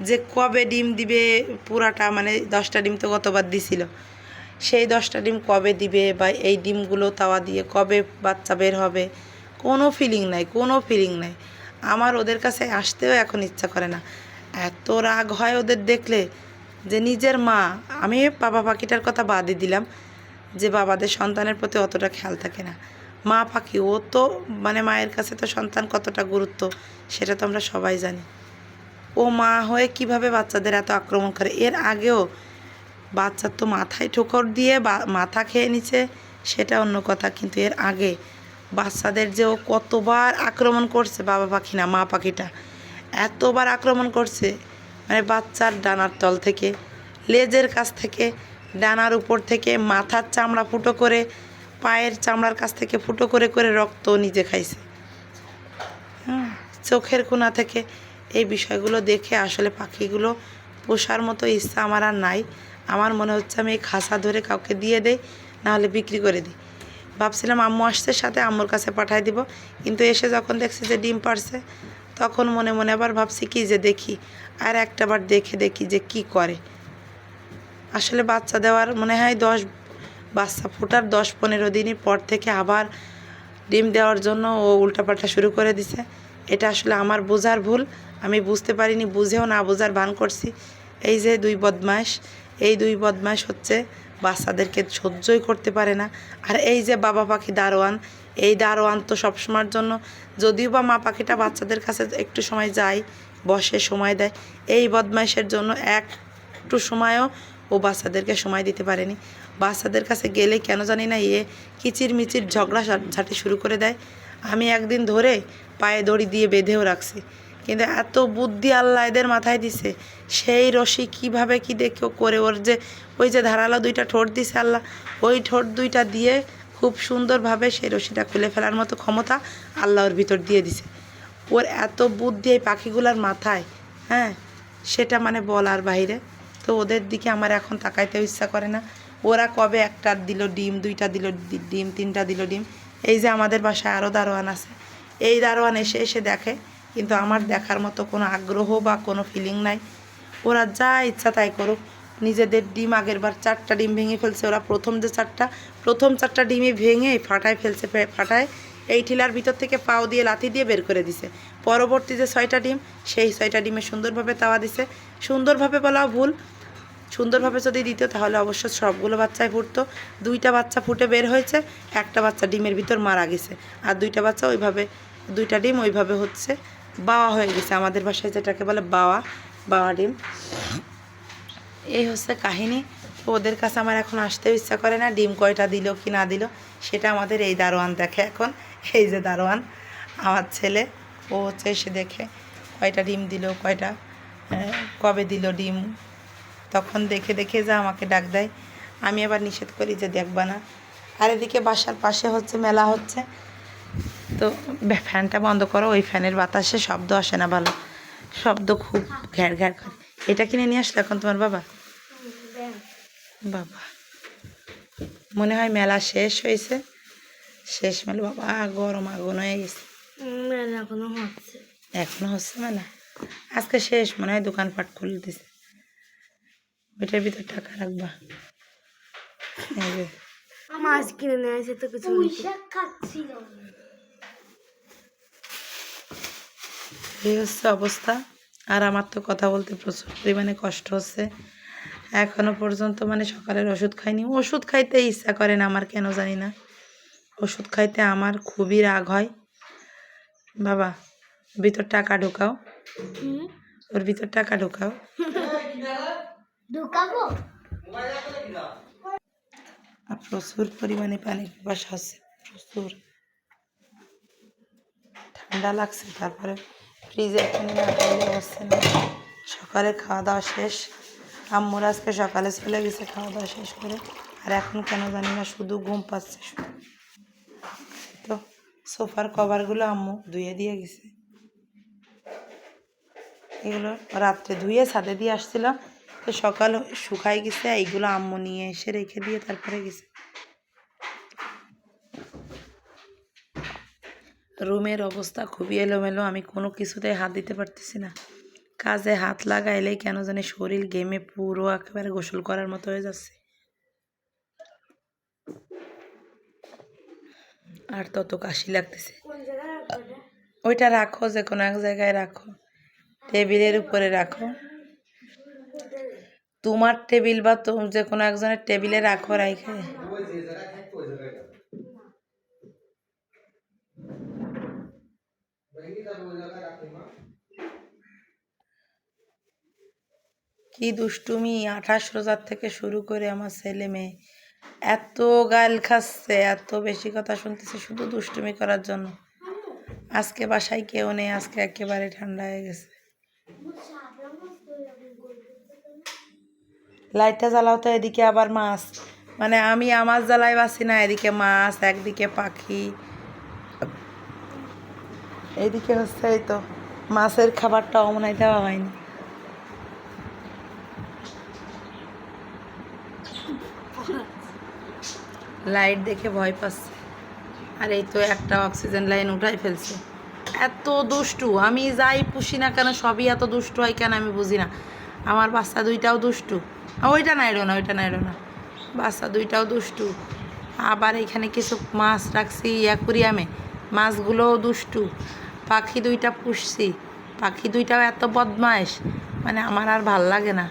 যে কবে ডিম দিবে পুরাটা, মানে 10টা ডিম তো গতবার দিছিল, সেই 10টা ডিম কবে দিবে বা এই ডিমগুলো তাওয়া দিয়ে কবে বাচ্চা বের হবে, কোনো ফিলিং নাই, কোনো ফিলিং নাই। আমার ওদের কাছে আসতেও এখন ইচ্ছা করে না, এত রাগ হয় ওদের দেখলে যে নিজের মা। আমি বাবা পাখিটার কথা বাদই দিলাম, যে বাবাদের সন্তানের প্রতি অতটা খেয়াল থাকে না, মা পাখি ও তো মানে মায়ের কাছে তো সন্তান কতটা গুরুত্ব সেটা তো আমরা সবাই জানি। ও মা হয়ে কিভাবে বাচ্চাদের এত আক্রমণ করে। এর আগেও বাচ্চার তো মাথায় ঠোকর দিয়ে মাথা খেয়ে নিছে, সেটা অন্য কথা, কিন্তু এর আগে বাচ্চাদের যে ও কতবার আক্রমণ করছে, বাবা পাখি না মা পাখিটা এতবার আক্রমণ করছে, মানে বাচ্চার ডানার তল থেকে, লেজের কাছ থেকে, ডানার উপর থেকে, মাথার চামড়া ফুটো করে, পায়ের চামড়ার কাছ থেকে ফুটো করে করে রক্ত নিজে খাইছে, চোখের কোণা থেকে। এই বিষয়গুলো দেখে আসলে পাখিগুলো পোষার মতো ইচ্ছা আমার আর নাই। আমার মনে হচ্ছে আমি এই খাঁচা ধরে কাউকে দিয়ে দেই, নাহলে বিক্রি করে দিই। ভাবছিলাম আম্মু আসছে সাথে আম্মুর কাছে পাঠাই দিব, কিন্তু এসে যখন দেখছি যে ডিম পারছে, তখন মনে মনে আবার ভাবছি কি যে দেখি আর একটাবার দেখে দেখি যে কি করে। আসলে বাচ্চা দেওয়ার মনে হয় বাচ্চা ফোটার 10-15 দিনের পর থেকে আবার ডিম দেওয়ার জন্য ও উল্টাপাল্টা শুরু করে দিছে। এটা আসলে আমার বোঝার ভুল, আমি বুঝতে পারিনি, বুঝেও না বোঝার ভান করছি। এই যে এই দুই বদমাশ হচ্ছে বাচ্চাদেরকে সহ্যই করতে পারে না। আর এই যে বাবা পাখি দারোয়ান, এই দারোয়ান তো সবসময়ের জন্য, যদিও বা মা পাখিটা বাচ্চাদের কাছে একটু সময় যায়, বসে সময় দেয়, এই বদমাইশের জন্য একটু সময়ও ও বাচ্চাদেরকে সময় দিতে পারেনি। বাচ্চাদের কাছে গেলে কেন জানি না কিচির মিচির ঝগড়া ঝাঁটি শুরু করে দেয়। আমি একদিন ধরে পায়ে দড়ি দিয়ে বেঁধেও রাখছি, কিন্তু এত বুদ্ধি আল্লাহ এদের মাথায় দিছে, সেই রশি কিভাবে কি দেখেও করে, ওর যে ওই যে ধারালো 2টা ঠোঁট দিছে আল্লাহ, ওই ঠোঁট 2টা দিয়ে খুব সুন্দরভাবে সেই রশিটা খুলে ফেলার মতো ক্ষমতা আল্লাহ ওর ভিতর দিয়ে দিছে। ওর এত বুদ্ধি এই পাখিগুলার মাথায়, হ্যাঁ, সেটা মানে বলার বাইরে। তো ওদের দিকে আমার এখন তাকাইতেও ইচ্ছা করে না। ওরা কবে একটা দিল ডিম, 2টা দিল ডিম, 3টা দিল ডিম। এই যে আমাদের বাসায় আরও দারোয়ান আছে, এই দারোয়ান এসে এসে দেখে, কিন্তু আমার দেখার মতো কোনো আগ্রহ বা কোনো ফিলিং নাই। ওরা যা ইচ্ছা তাই করুক, নিজেদের ডিম আগের বার 4টা ডিম ভেঙে ফেলছে ওরা। প্রথম 4টা ডিমই ভেঙে ফাটায় ফেলছে, ফাটায় এই ঠিলার ভিতর থেকে পাও দিয়ে লাথি দিয়ে বের করে দিছে। পরবর্তী যে 6টা ডিম, সেই 6টা ডিমে সুন্দরভাবে তাওয়া দিছে। সুন্দরভাবে বলা ভুল, সুন্দরভাবে যদি দিত তাহলে অবশ্য সবগুলো বাচ্চাই ফুটতো। 2টা বাচ্চা ফুটে বের হয়েছে, একটা বাচ্চা ডিমের ভিতর মারা গেছে, আর 2টা বাচ্চা ওইভাবে, 2টা ডিম ওইভাবে হচ্ছে বাওয়া হয়ে গেছে, আমাদের বাসায় যেটাকে বলে বাওয়া ডিম। এই হচ্ছে কাহিনী। তো ওদের কাছে আমার এখন আসতেও ইচ্ছা করে না। ডিম কয়টা দিল কি না দিল সেটা আমাদের এই দারোয়ান দেখে এখন। এই যে দারোয়ান আমার ছেলে, ও হচ্ছে এসে দেখে কয়টা ডিম দিল, কবে দিল ডিম, তখন দেখে দেখে যা আমাকে ডাক দেয়। আমি আবার নিষেধ করি যে দেখবা না। আর এদিকে বাসার পাশে হচ্ছে মেলা হচ্ছে, তো ফ্যানটা বন্ধ করো, ওই ফ্যানের বাতাসে শব্দ আসে না ভালো, শব্দ খুব ঘ্যার ঘ্যার করে। এটা কিনে নিয়ে আসলো এখন তোমার বাবা? বাবা মনে হয় মেলা শেষ হয়েছে, শেষ মেলা। বাবা গরম আগুন হয়ে গেছে, এখনো হচ্ছে মেলা। আজকে শেষ মনে হয়, দোকানপাট খুলে দিছে। ওইটার ভিতর টাকা রাখবা। এই যে মাছ কিনে নিয়ে এসে তো কিছু খাচ্ছিল। এই হচ্ছে অবস্থা। আর আমার তো কথা বলতে প্রচুর পরিমাণে কষ্ট হচ্ছে এখনো পর্যন্ত। মানে সকালের ওষুধ খাইনি, ওষুধ খাইতে ইচ্ছা করে না আমার, কেন জানি না। ওষুধ খাইতে আমার খুবই রাগ হয়। বাবা ভিতর টাকা ঢোকাও, ওর ভিতর টাকা ঢোকাও। ঢুকাবো? আর প্রচুর পরিমাণে পানির পিপাসা হচ্ছে, প্রচুর ঠান্ডা লাগছে। তারপরে ফ্রিজে এখানে না খাইলে হচ্ছে না। সকালে খাওয়া দাওয়া শেষ, আম্মুর আজকে সকালে চলে গেছে খাওয়া দাওয়া শেষ করে, আর এখন কেন জানি না শুধু ঘুম পাচ্ছে। তো সোফার কভারগুলো আম্মু ধুয়ে দিয়ে গেছে, এগুলো রাত্রে ধুয়ে ছাদে দিয়ে আসছিলাম, তো সকাল শুকাই গেছে, এইগুলো আম্মু নিয়ে এসে রেখে দিয়ে তারপরে গেছে। রুমের অবস্থা খুবই এলোমেলো, আমি কোনো কিছুতে হাত দিতে পারতেছি না। কাজে হাত লাগাইলেই কেন জানি শরীর ঘেমে পুরো একেবারে গোসল করার মতো হয়ে যাচ্ছে। আর তত কাশি লাগতেছে। ওইটা রাখো, যে কোনো এক জায়গায় রাখো, টেবিলের উপরে রাখো, তোমার টেবিল বা যে কোনো একজনের টেবিলে রাখো। রাখে কি দুষ্টুমি! 28 রোজার থেকে শুরু করে আমার ছেলে মেয়ে এত গাল খাচ্ছে, এত বেশি কথা শুনতেছে শুধু দুষ্টুমি করার জন্য। আজকে বাসায় কেউ নেই, আজকে একেবারে ঠান্ডা হয়ে গেছে। লাইটটা জ্বালাও তো, এদিকে আবার মাছ, মানে আমি আমার জ্বালাই বাসি না, এদিকে মাছ, একদিকে পাখি, এইদিকে হচ্ছে এই তো মাছের খাবারটাও মনে হয় দেওয়া হয়নি। লাইট দেখে ভয় পাচ্ছে। আর এই তো একটা অক্সিজেন লাইন উঠাই ফেলছে। এত দুষ্টু, আমি যাই পুষি না কেন সবই এত দুষ্টু হয় কেন আমি বুঝি না। আমার বাচ্চা দুইটাও দুষ্টু, ওইটা না এড়ো না, ওইটা না এড়ো না, বাচ্চা দুইটাও দুষ্টু। আবার এখানে কিছু মাছ রাখছি অ্যাকুরিয়ামে, মাছগুলোও দুষ্টু। পাখি দুইটা পুষছি, পাখি দুইটাও এত বদমাইশ, মানে আমার আর ভাল লাগে না।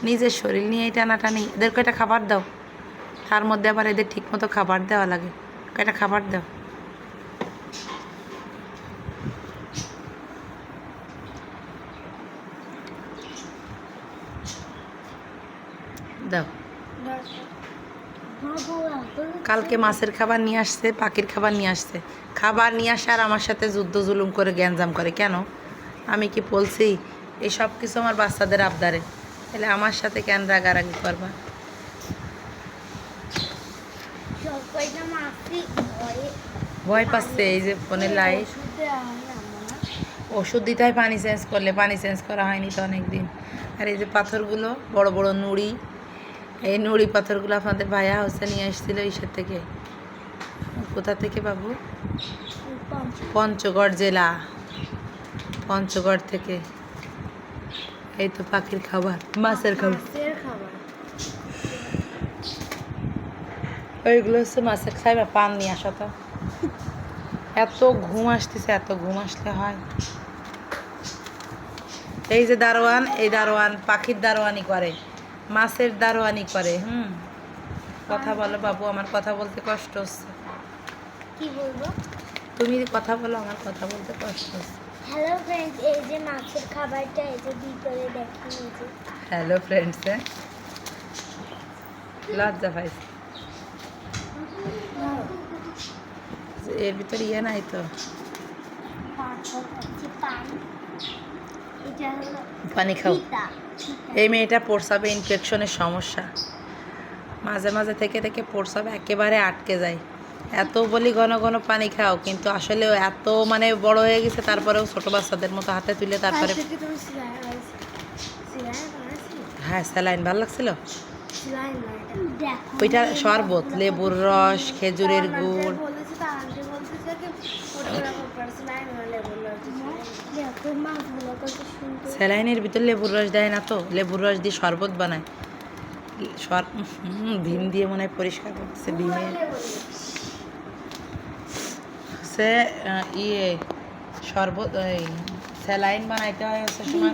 নিজের শরীর নিয়েই টানাটানি। এদের কয়টা খাবার দাও, তার মধ্যে আবার এদের ঠিকমতো খাবার দেওয়া লাগে। কয়টা খাবার দাও। দাও। কালকে মাছের খাবার নিয়ে আসছে, পাখির খাবার নিয়ে আসছে, খাবার নিয়ে আসে আর আমার সাথে যুদ্ধ জুলুম করে গ্যাঞ্জাম করে। কেন? আমি কি বলছি এই সব কিছু আমার বাচ্চাদের আবদারে? তাহলে আমার সাথে কেন রাগারাগি করবা? ভয় পাচ্ছে। এই যে ফোনের লাইট, ওষুধ দিতে হয় পানি চেঞ্জ করলে, পানি চেঞ্জ করা হয়নি তো অনেক দিন। আর এই যে পাথরগুলো বড় বড় নুড়ি, এই নুড়ি পাথরগুলো আপনাদের ভাইয়া হচ্ছে নিয়ে এসেছিলো ইসের থেকে। কোথা থেকে বাবু? পঞ্চগড় জেলা, পঞ্চগড় থেকে। এই তো পাখির খাবার, মাছের খাবার, ওইগুলো হচ্ছে মাছের খাইবা। পান নিয়ে আসো তো। এত ঘুম আসতেছে, এত ঘুম আসলে হয়? এই যে দারোয়ান, এই দারোয়ান পাখির দারোয়ানি করে, মাছের দারোয়ানি করে। কথা বলো বাবু, আমার কথা বলতে কষ্ট হচ্ছে। কি বলবো? তুমি কথা বলো, আমার কথা বলতে কষ্ট হচ্ছে। হ্যালো ফ্রেন্ডস, এই যে মাছের খাবারটা এই যে ভিতরে দেখেন। এই যে হ্যালো ফ্রেন্ডস, লজ্জা পাইছে। এর ভিতরে ইয়ে নাই তো, পানি খাও। এই মেয়েটা প্রস্রাবে ইনফেকশনের সমস্যা, মাঝে মাঝে থেকে থেকে প্রস্রাব একেবারে আটকে যায়। এত বলি ঘন ঘন পানি খাও, কিন্তু আসলে এত মানে বড় হয়ে গেছে, তারপরেও ছোট বাচ্চাদের মতো হাতে তুলে তারপরে। হ্যাঁ, স্যালাইন ভালো লাগছিল। ওইটা শরবত, লেবুর রস, খেজুরের গুড়। স্যালাইনের ভিতর লেবুর রস দেয় না তো, লেবুর রস দিয়ে শরবত বানায়। ভীম দিয়ে মনে হয় পরিষ্কার করতেছে, ভীমের সে ইয়ে শরবত। এই স্যালাইন বানাইতে হয় হচ্ছে সময়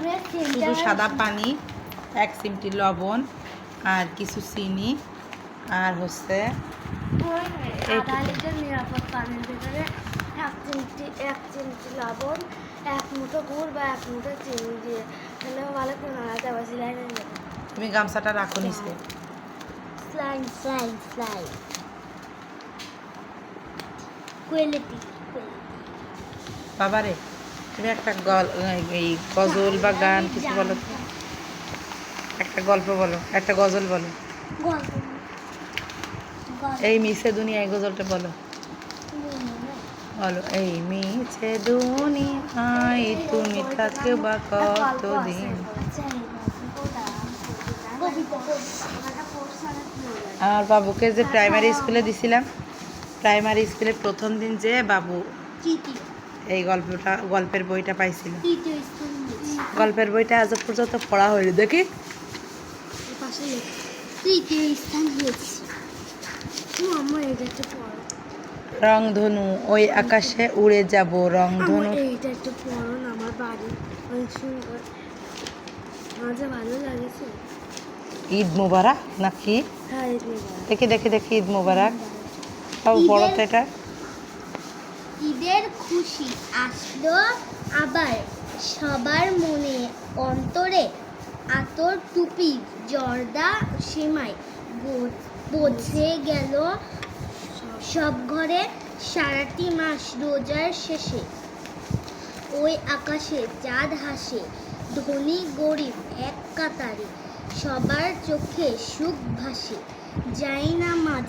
শুধু সাদা পানি, 1 চিমটি লবণ, আর কিছু চিনি, আর হচ্ছে নিরাপদ পানির ভিতরে 1 চিমটি লবণ, 1 মুঠো গুড় বা 1 মুঠো চিনি দিয়ে তাহলে ভালো করে নাড়াতে হবে। তুমি গামছাটা রাখো নিচে। বাবারে, তুমি একটা এই গজল বা গান কিছু বলো তো, একটা গল্প বলো, একটা গজল বলো। এই মিছে দুনিয়ায় গজলটা বলো, বলো। এই মিছে দুনিয়ায় তুমি থাকবা কতদিন। আমার বাবুকে যে প্রাইমারি স্কুলে দিছিলাম, প্রাইমারি স্কুলে প্রথম দিন যে বাবু এই গল্পের বইটা পাইছিল। গল্পের বইটা আজ পর্যন্ত পড়া হয়নি, দেখি তৃতীয় স্থান হয়েছে। আমার এটা একটু পড়ো। রংধনু ওই আকাশে উড়ে যাব, রংধনু। এইটা একটু পড়ো না, আমার বাড়ি অনেক সুন্দর, মাঝে ভালো লাগেছে। ঈদ মুবারক নাকি? হ্যাঁ, ঈদ মুবারক। দেখি দেখি দেখি, ঈদ মুবারক। বাবু পড়ো তো এটা। ঈদের খুশি আসলো আবার, সবার মনে অন্তরে আতর টুপি জর্দা সেমাই পৌঁছে গেল সব ঘরে। সারাটি মাস রোজার শেষে ওই আকাশে চাঁদ হাসে, ধনী গরিব এক কাতারে, সবার চোখে সুখ ভাসে। যাই নামাজ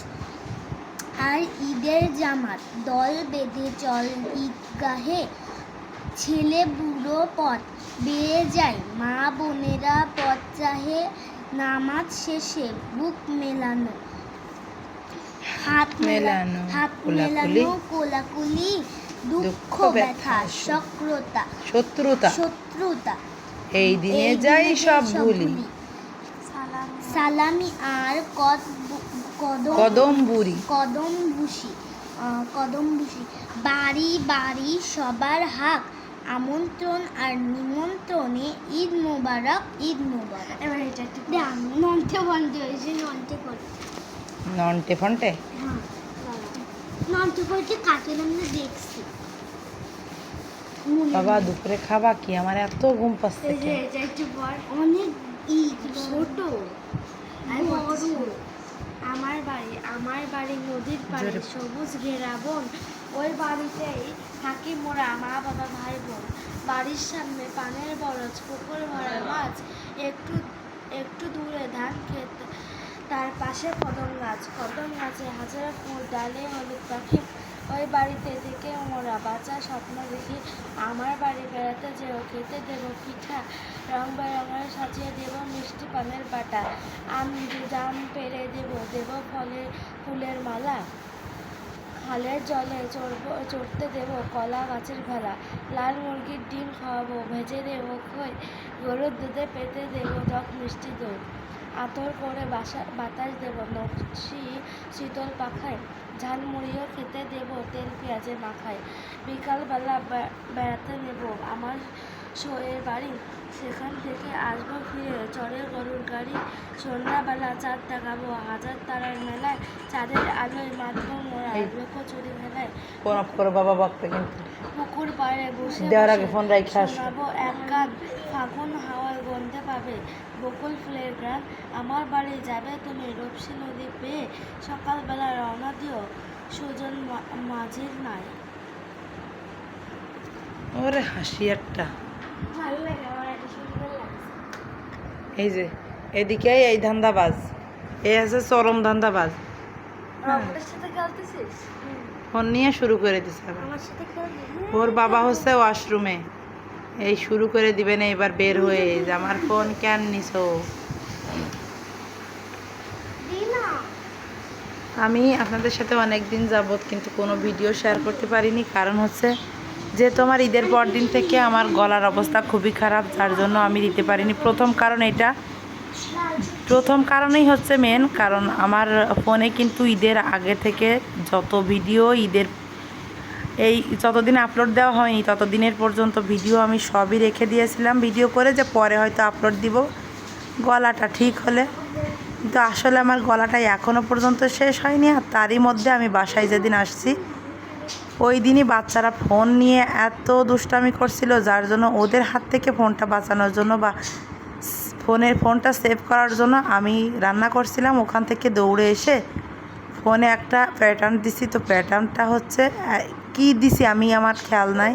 আর ঈদের জামাত, দল বেঁধে চল ঈদগাহে, ছেলে বুড়ো পথ বেয়ে যায়, মা বোনেরা পথ চাহে, নামাজ শেষে বুক মেলানো, হাত মেলানো, কোলাকুলি, দুঃখ ব্যথা শত্রুতা এই দিনে যাই সব ভুলি, সালামি আর কদম বুসি, বাড়ি বাড়ি সবার হাক, আমন্ত্রণ আর নিমন্ত্রণে ঈদ মোবারক, ঈদ মোবারক। এবার এটা একটু নন্টে ফন্টে হয়েছে, নন্টে ফন্টে। হ্যাঁ, নন্টে ফন্টে কার্টুন আমরা দেখছি। বাবা দুপুরে খাবা কি? আমার এত ঘুম পাচ্ছে। এটা একটু বড়, অনেক ছোট আর বড়। আমার বাড়ি নদীর পাড়ে, সবুজ ঘেরা বন, ওই বাড়িতেই থাকি মোরা, মা বাবা ভাই বোন। বাড়ির সামনে পানের বরজ, পুকুর ভরা মাছ, একটু দূরে ধান ক্ষেত, তার পাশে কদম গাছে হাজার ফুল, ডালে হলুদ পাখি। ওই বাড়িতে থেকে মোরা বাঁচার স্বপ্ন দেখি, আমার বাড়ি বেড়াতে যেও, খেতে দেবো পিঠা, রং বেরঙের সাজিয়ে দেবো মিষ্টি পানের বাটা, জাম পেড়ে দেবো ফুলের মালা, খালের জলে চড়তে দেবো কলা গাছের ভেলা, লাল মুরগির ডিম খাওয়াবো, ভেজে দেবো খই, গরুর দুধে পেতে দেবো টক মিষ্টি দই, আতর করে বাতাস দেবো নকশি শীতল পাখায়, ঝালমুড়িও খেতে দেবো তেল পেঁয়াজে মাখায়। বিকালবেলা বেড়াতে নেব আমার শোয়ের বাড়ি, সেখান থেকে আসবো ফিরে চড়ে গরুর গাড়ি, সন্ধ্যাবেলা চাঁদ দেখাবো হাজার তারার মেলায়, চাঁদের আলোয় মাতবো মোরা লোকচুরি মেলায়। বাবা বকতে কিন্তু পুকুর পাড়ে বসে শোনাবো এক গান, ফাগুন হাওয়ার গন্ধে পাবে বকুল ফুলের গান, আমার বাড়ি যাবে তুমি রূপসী নদী পেয়ে, সকালবেলা রওনা দিও সুজন মাঝির নাই। ওরে হাসি একটা। ভালো লাগে, আমার এটা সুন্দর লাগছে। এই যে এদিকে এই ধান্দাবাজ, এই আছে চরম ধান্দাবাজ। রবটের সাথে খেলতেছিস? ফোন নিয়ে শুরু করে দিছে। আমার সাথে খেলবি? ওর বাবা হচ্ছে ওয়াশরুমে, এই শুরু করে দিবে না এবার বের হয়ে, যে আমার ফোন কেন নিছো? আমি আপনাদের সাথে অনেক দিন যাবত কিন্তু কোনো ভিডিও শেয়ার করতে পারিনি, কারণ হচ্ছে যে তোমার ঈদের পর দিন থেকে আমার গলার অবস্থা খুবই খারাপ, যার জন্য আমি দিতে পারিনি। প্রথম কারণেই হচ্ছে মেন কারণ, আমার ফোনে কিন্তু ঈদের আগে থেকে যত ভিডিও এই যতদিন আপলোড দেওয়া হয়নি ততদিনের পর্যন্ত ভিডিও আমি সবই রেখে দিয়েছিলাম ভিডিও করে, যে পরে হয়তো আপলোড দিব গলাটা ঠিক হলে। কিন্তু আসলে আমার গলাটা এখনও পর্যন্ত শেষ হয়নি। আর তারই মধ্যে আমি বাসায় যেদিন আসছি ওই দিনই বাচ্চারা ফোন নিয়ে এত দুষ্টামি করছিল, যার জন্য ওদের হাত থেকে ফোনটা বাঁচানোর জন্য বা ফোনটা সেভ করার জন্য আমি রান্না করছিলাম, ওখান থেকে দৌড়ে এসে ফোনে একটা প্যাটার্ন দিছি। তো প্যাটার্নটা হচ্ছে কি দিছি আমি আমার খেয়াল নাই,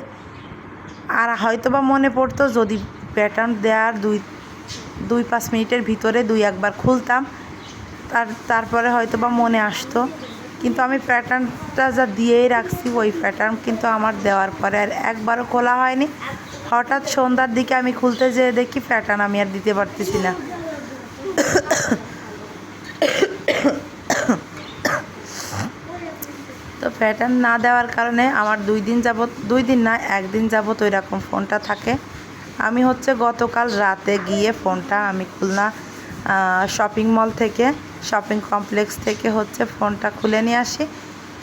আর হয়তো বা মনে পড়তো যদি প্যাটার্ন দেওয়ার 2-5 মিনিটের ভিতরে 2-1 খুলতাম, তারপরে হয়তো বা মনে আসতো। কিন্তু আমি প্যাটার্নটা যা দিয়েই রাখছি, ওই প্যাটার্ন কিন্তু আমার দেওয়ার পরে আর একবারও খোলা হয়নি। হঠাৎ সন্ধ্যার দিকে আমি খুলতে যেয়ে দেখি প্যাটার্ন আমি আর দিতে পারতেছি না। তো প্যাটার্ন না দেওয়ার কারণে আমার 2 দিন যাবত, 2 দিন না 1 দিন যাবত ওই রকম ফোনটা থাকে। আমি হচ্ছে গতকাল রাতে গিয়ে ফোনটা আমি খুলনা শপিং মল থেকে, শপিং কমপ্লেক্স থেকে হচ্ছে ফোনটা খুলে নিয়ে আসি।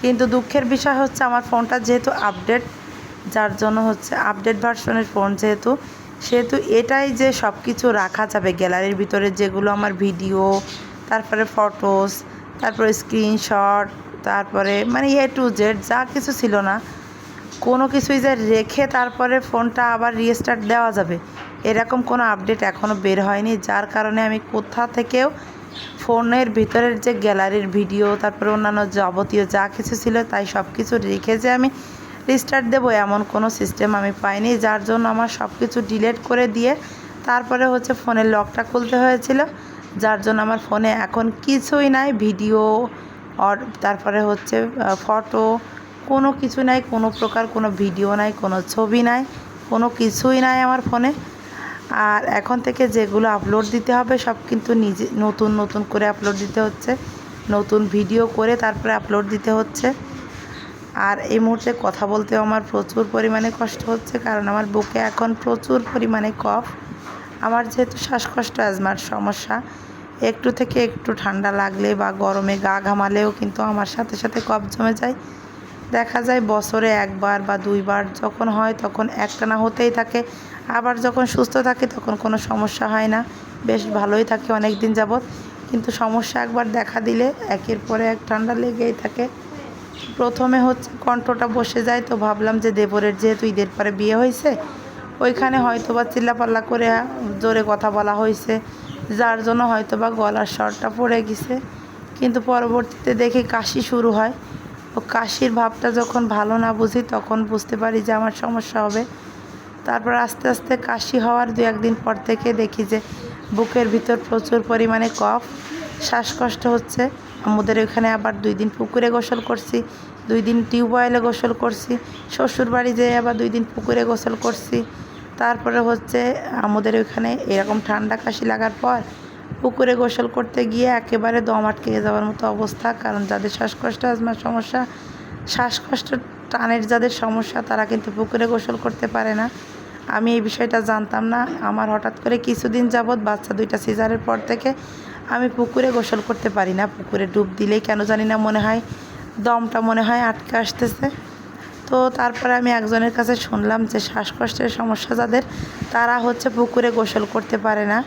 কিন্তু দুঃখের বিষয় হচ্ছে আমার ফোনটা যেহেতু আপডেট, যার জন্য হচ্ছে আপডেট ভার্সনের ফোন সেহেতু এটাই যে সব কিছু রাখা যাবে গ্যালারির ভিতরে, যেগুলো আমার ভিডিও, তারপরে ফটোস, তারপরে স্ক্রিনশট, তারপরে মানে A to Z যা কিছু ছিল না, কোনো কিছুই যে রেখে তারপরে ফোনটা আবার রিস্টার্ট দেওয়া যাবে এরকম কোনো আপডেট এখনও বের হয়নি। যার কারণে আমি কোথা থেকেও ফোনের ভিতরের যে গ্যালারির ভিডিও, তারপরে অন্যান্য যাবতীয় যা কিছু ছিল তাই সব কিছু রেখে যে আমি রিস্টার্ট দেবো এমন কোনো সিস্টেম আমি পাইনি। যার জন্য আমার সব কিছু ডিলিট করে দিয়ে তারপরে হচ্ছে ফোনের লকটা খুলতে হয়েছিল। যার জন্য আমার ফোনে এখন কিছুই নাই, ভিডিও তারপরে হচ্ছে ফটো, কোনো কিছু নাই, কোনো প্রকার কোনো ভিডিও নাই, কোনো ছবি নাই, কোনো কিছুই নাই আমার ফোনে। আর এখন থেকে যেগুলো আপলোড দিতে হবে সব কিন্তু নিজে নতুন নতুন করে আপলোড দিতে হচ্ছে, নতুন ভিডিও করে তারপরে আপলোড দিতে হচ্ছে। আর এই মুহূর্তে কথা বলতেও আমার প্রচুর পরিমাণে কষ্ট হচ্ছে, কারণ আমার বুকে এখন প্রচুর পরিমাণে কফ। আমার যেহেতু শ্বাসকষ্ট, অ্যাজমার সমস্যা, একটু থেকে একটু ঠান্ডা লাগলে বা গরমে গা ঘামালেও কিন্তু আমার সাথে সাথে কফ জমে যায়। দেখা যায় বছরে 1 বার বা 2 বার যখন হয় তখন একটানা হতেই থাকে, আবার যখন সুস্থ থাকে তখন কোনো সমস্যা হয় না, বেশ ভালোই থাকে অনেক দিন যাবৎ। কিন্তু সমস্যা একবার দেখা দিলে একের পরে এক ঠান্ডা লেগেই থাকে। প্রথমে হচ্ছে কণ্ঠটা বসে যায়, তো ভাবলাম যে দেবরের যেহেতু ঈদের পরে বিয়ে হয়েছে ওইখানে হয়তো বা চিল্লাপাল্লা করে জোরে কথা বলা হয়েছে, যার জন্য হয়তো বা গলার স্বরটা পড়ে গেছে। কিন্তু পরবর্তীতে দেখি কাশি শুরু হয়, ও কাশির ভাবটা যখন ভালো না বুঝি তখন বুঝতে পারি যে আমার সমস্যা হবে। তারপর আস্তে আস্তে কাশি হওয়ার 2-1 দিন পর থেকে দেখি যে বুকের ভিতর প্রচুর পরিমাণে কফ, শ্বাসকষ্ট হচ্ছে। আমাদের ওখানে আবার 2 দিন পুকুরে গোসল করছি, 2 দিন টিউবওয়েলে গোসল করছি, শ্বশুর বাড়ি যেয়ে আবার 2 দিন পুকুরে গোসল করছি। তারপরে হচ্ছে আমাদের ওইখানে এরকম ঠান্ডা কাশি লাগার পর পুকুরে গোসল করতে গিয়ে একেবারে দম আটকে যাওয়ার মতো অবস্থা। কারণ যাদের শ্বাসকষ্ট, আজমার সমস্যা, শ্বাসকষ্ট টানের যাদের সমস্যা তারা কিন্তু পুকুরে গোসল করতে পারে না। আমি এই বিষয়টা জানতাম না। আমার হঠাৎ করে কিছুদিন যাবৎ বাচ্চা 2টা সিজারের পর থেকে আমি পুকুরে গোসল করতে পারি না। পুকুরে ডুব দিলেই কেন জানি না মনে হয় দমটা মনে হয় আটকে আসতেছে। তো তারপরে আমি একজনের কাছে শুনলাম যে শ্বাসকষ্টের সমস্যা যাদের, তারা হচ্ছে পুকুরে গোসল করতে পারে না,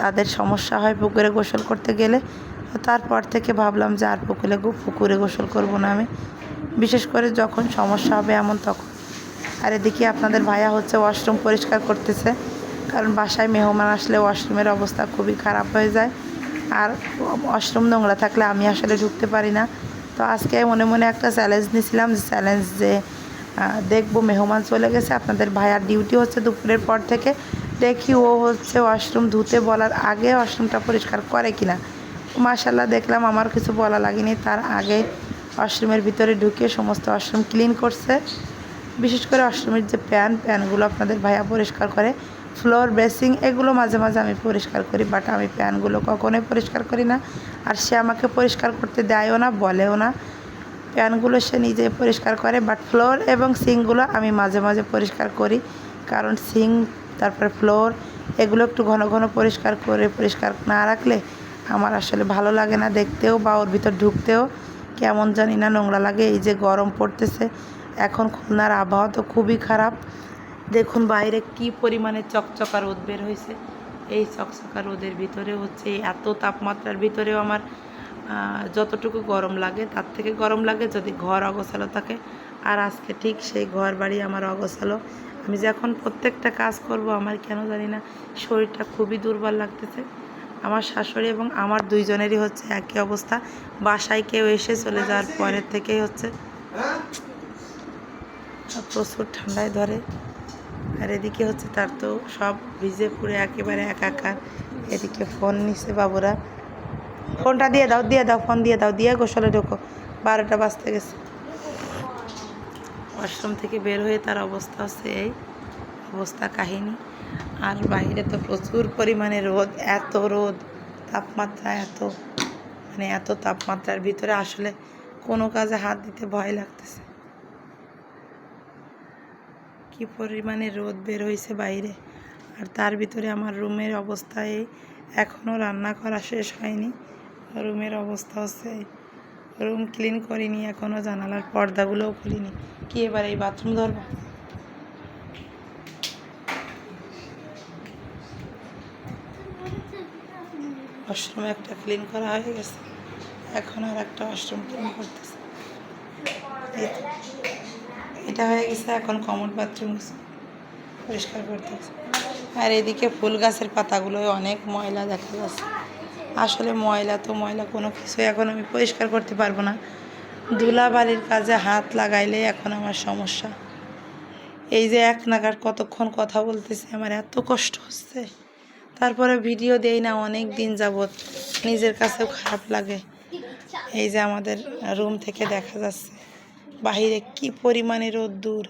তাদের সমস্যা হয় পুকুরে গোসল করতে গেলে। তো তারপর থেকে ভাবলাম যে আর পুকুরে গোসল করব না আমি, বিশেষ করে যখন সমস্যা হবে এমন তখন। আর এদিকে আপনাদের ভাইয়া হচ্ছে ওয়াশরুম পরিষ্কার করতেছে, কারণ বাসায় মেহমান আসলে ওয়াশরুমের অবস্থা খুবই খারাপ হয়ে যায়। আর ওয়াশরুম নোংরা থাকলে আমি আসলে ঢুকতে পারি না। তো আজকে মনে মনে একটা চ্যালেঞ্জ নিয়েছিলাম, যে দেখবো মেহমান চলে গেছে, আপনাদের ভাইয়ার ডিউটি হচ্ছে দুপুরের পর থেকে, দেখি ও হচ্ছে ওয়াশরুম ধুতে বলার আগে ওয়াশরুমটা পরিষ্কার করে কিনা। মাশাআল্লাহ দেখলাম আমার কিছু বলা লাগেনি, তার আগে ওয়াশরুমের ভিতরে ঢুকে সমস্ত ওয়াশরুম ক্লিন করছে। বিশেষ করে ওয়াশরুমের যে প্যানগুলো আপনাদের ভাইয়া পরিষ্কার করে, ফ্লোর বেসিং এগুলো মাঝে মাঝে আমি পরিষ্কার করি, বাট আমি প্যানগুলো কখনোই পরিষ্কার করি না। আর সে আমাকে পরিষ্কার করতে দেয়ও না, বলেও না। প্যানগুলো সে নিজে পরিষ্কার করে, বাট ফ্লোর এবং সিঙ্কগুলো আমি মাঝে মাঝে পরিষ্কার করি। কারণ সিঙ্ক, তারপরে ফ্লোর এগুলো একটু ঘন ঘন পরিষ্কার না রাখলে আমার আসলে ভালো লাগে না দেখতেও, বা ওর ভিতর ঢুকতেও কেমন জানি না নোংরা লাগে। এই যে গরম পড়তেছে এখন, খুলনার আবহাওয়া তো খুবই খারাপ। দেখুন বাইরে কি পরিমাণে চকচকা রোদ বের হয়েছে। এই চকচকা রোদের ভিতরে হচ্ছে এত তাপমাত্রার ভিতরেও আমার যতটুকু গরম লাগে তার থেকে গরম লাগে যদি ঘর অগোছালো থাকে। আর আজকে ঠিক সেই ঘর বাড়ি আমার অগোছালো। আমি যে এখন প্রত্যেকটা কাজ করব আমার কেন জানি না শরীরটা খুবই দুর্বল লাগতেছে। আমার শাশুড়ি এবং আমার 2 জনেরই হচ্ছে একই অবস্থা। বাসায় কেউ এসে চলে যাওয়ার পরের থেকেই হচ্ছে প্রচুর ঠান্ডায় ধরে। আর এদিকে হচ্ছে তার তো সব ভিজে পুড়ে একেবারে একাকার। এদিকে ফোন নিছে বাবুরা, ফোনটা দিয়ে দাও, ফোন দিয়ে দাও, দিয়ে গোসলে ঢোকো, 12টা বাজতে গেছে। ওয়াশরুম থেকে বের হয়ে তার অবস্থা হচ্ছে এই অবস্থা কাহিনী। আর বাইরে তো প্রচুর পরিমাণে রোদ, এত রোদ, তাপমাত্রা এত, মানে এত তাপমাত্রার ভিতরে আসলে কোনো কাজে হাত দিতে ভয় লাগতেছে। কি পরিমাণে রোদ বের হয়েছে বাইরে, আর তার ভিতরে আমার রুমের অবস্থা এই, এখনও রান্না করা শেষ হয়নি। রুমের অবস্থা হচ্ছে রুম ক্লিন করিনি এখনও, জানালার পর্দাগুলোও খুলিনি। কি এবার এই বাথরুম ধরবো? ওয়াশরুম একটা ক্লিন করা হয়ে গেছে, এখন আর একটা ওয়াশরুম ক্লিন করতেছে। এটা হয়ে গেছে, এখন কমন বাথরুম পরিষ্কার করতেছে। আর এদিকে ফুল গাছের পাতাগুলো অনেক ময়লা দেখা যাচ্ছে। আসলে ময়লা তো ময়লা, কোনো কিছু এখন আমি পরিষ্কার করতে পারবো না। ধুলাবালির কাজে হাত লাগাইলে এখন আমার সমস্যা। এই যে এক নাগার কতক্ষণ কথা বলতেছি, আমার এত কষ্ট হচ্ছে। তারপরে ভিডিও দেই না অনেক দিন যাবৎ, নিজের কাছেও খারাপ লাগে। এই যে আমাদের রুম থেকে দেখা যাচ্ছে বাহিরে কি পরিমাণে রোদ্দুর।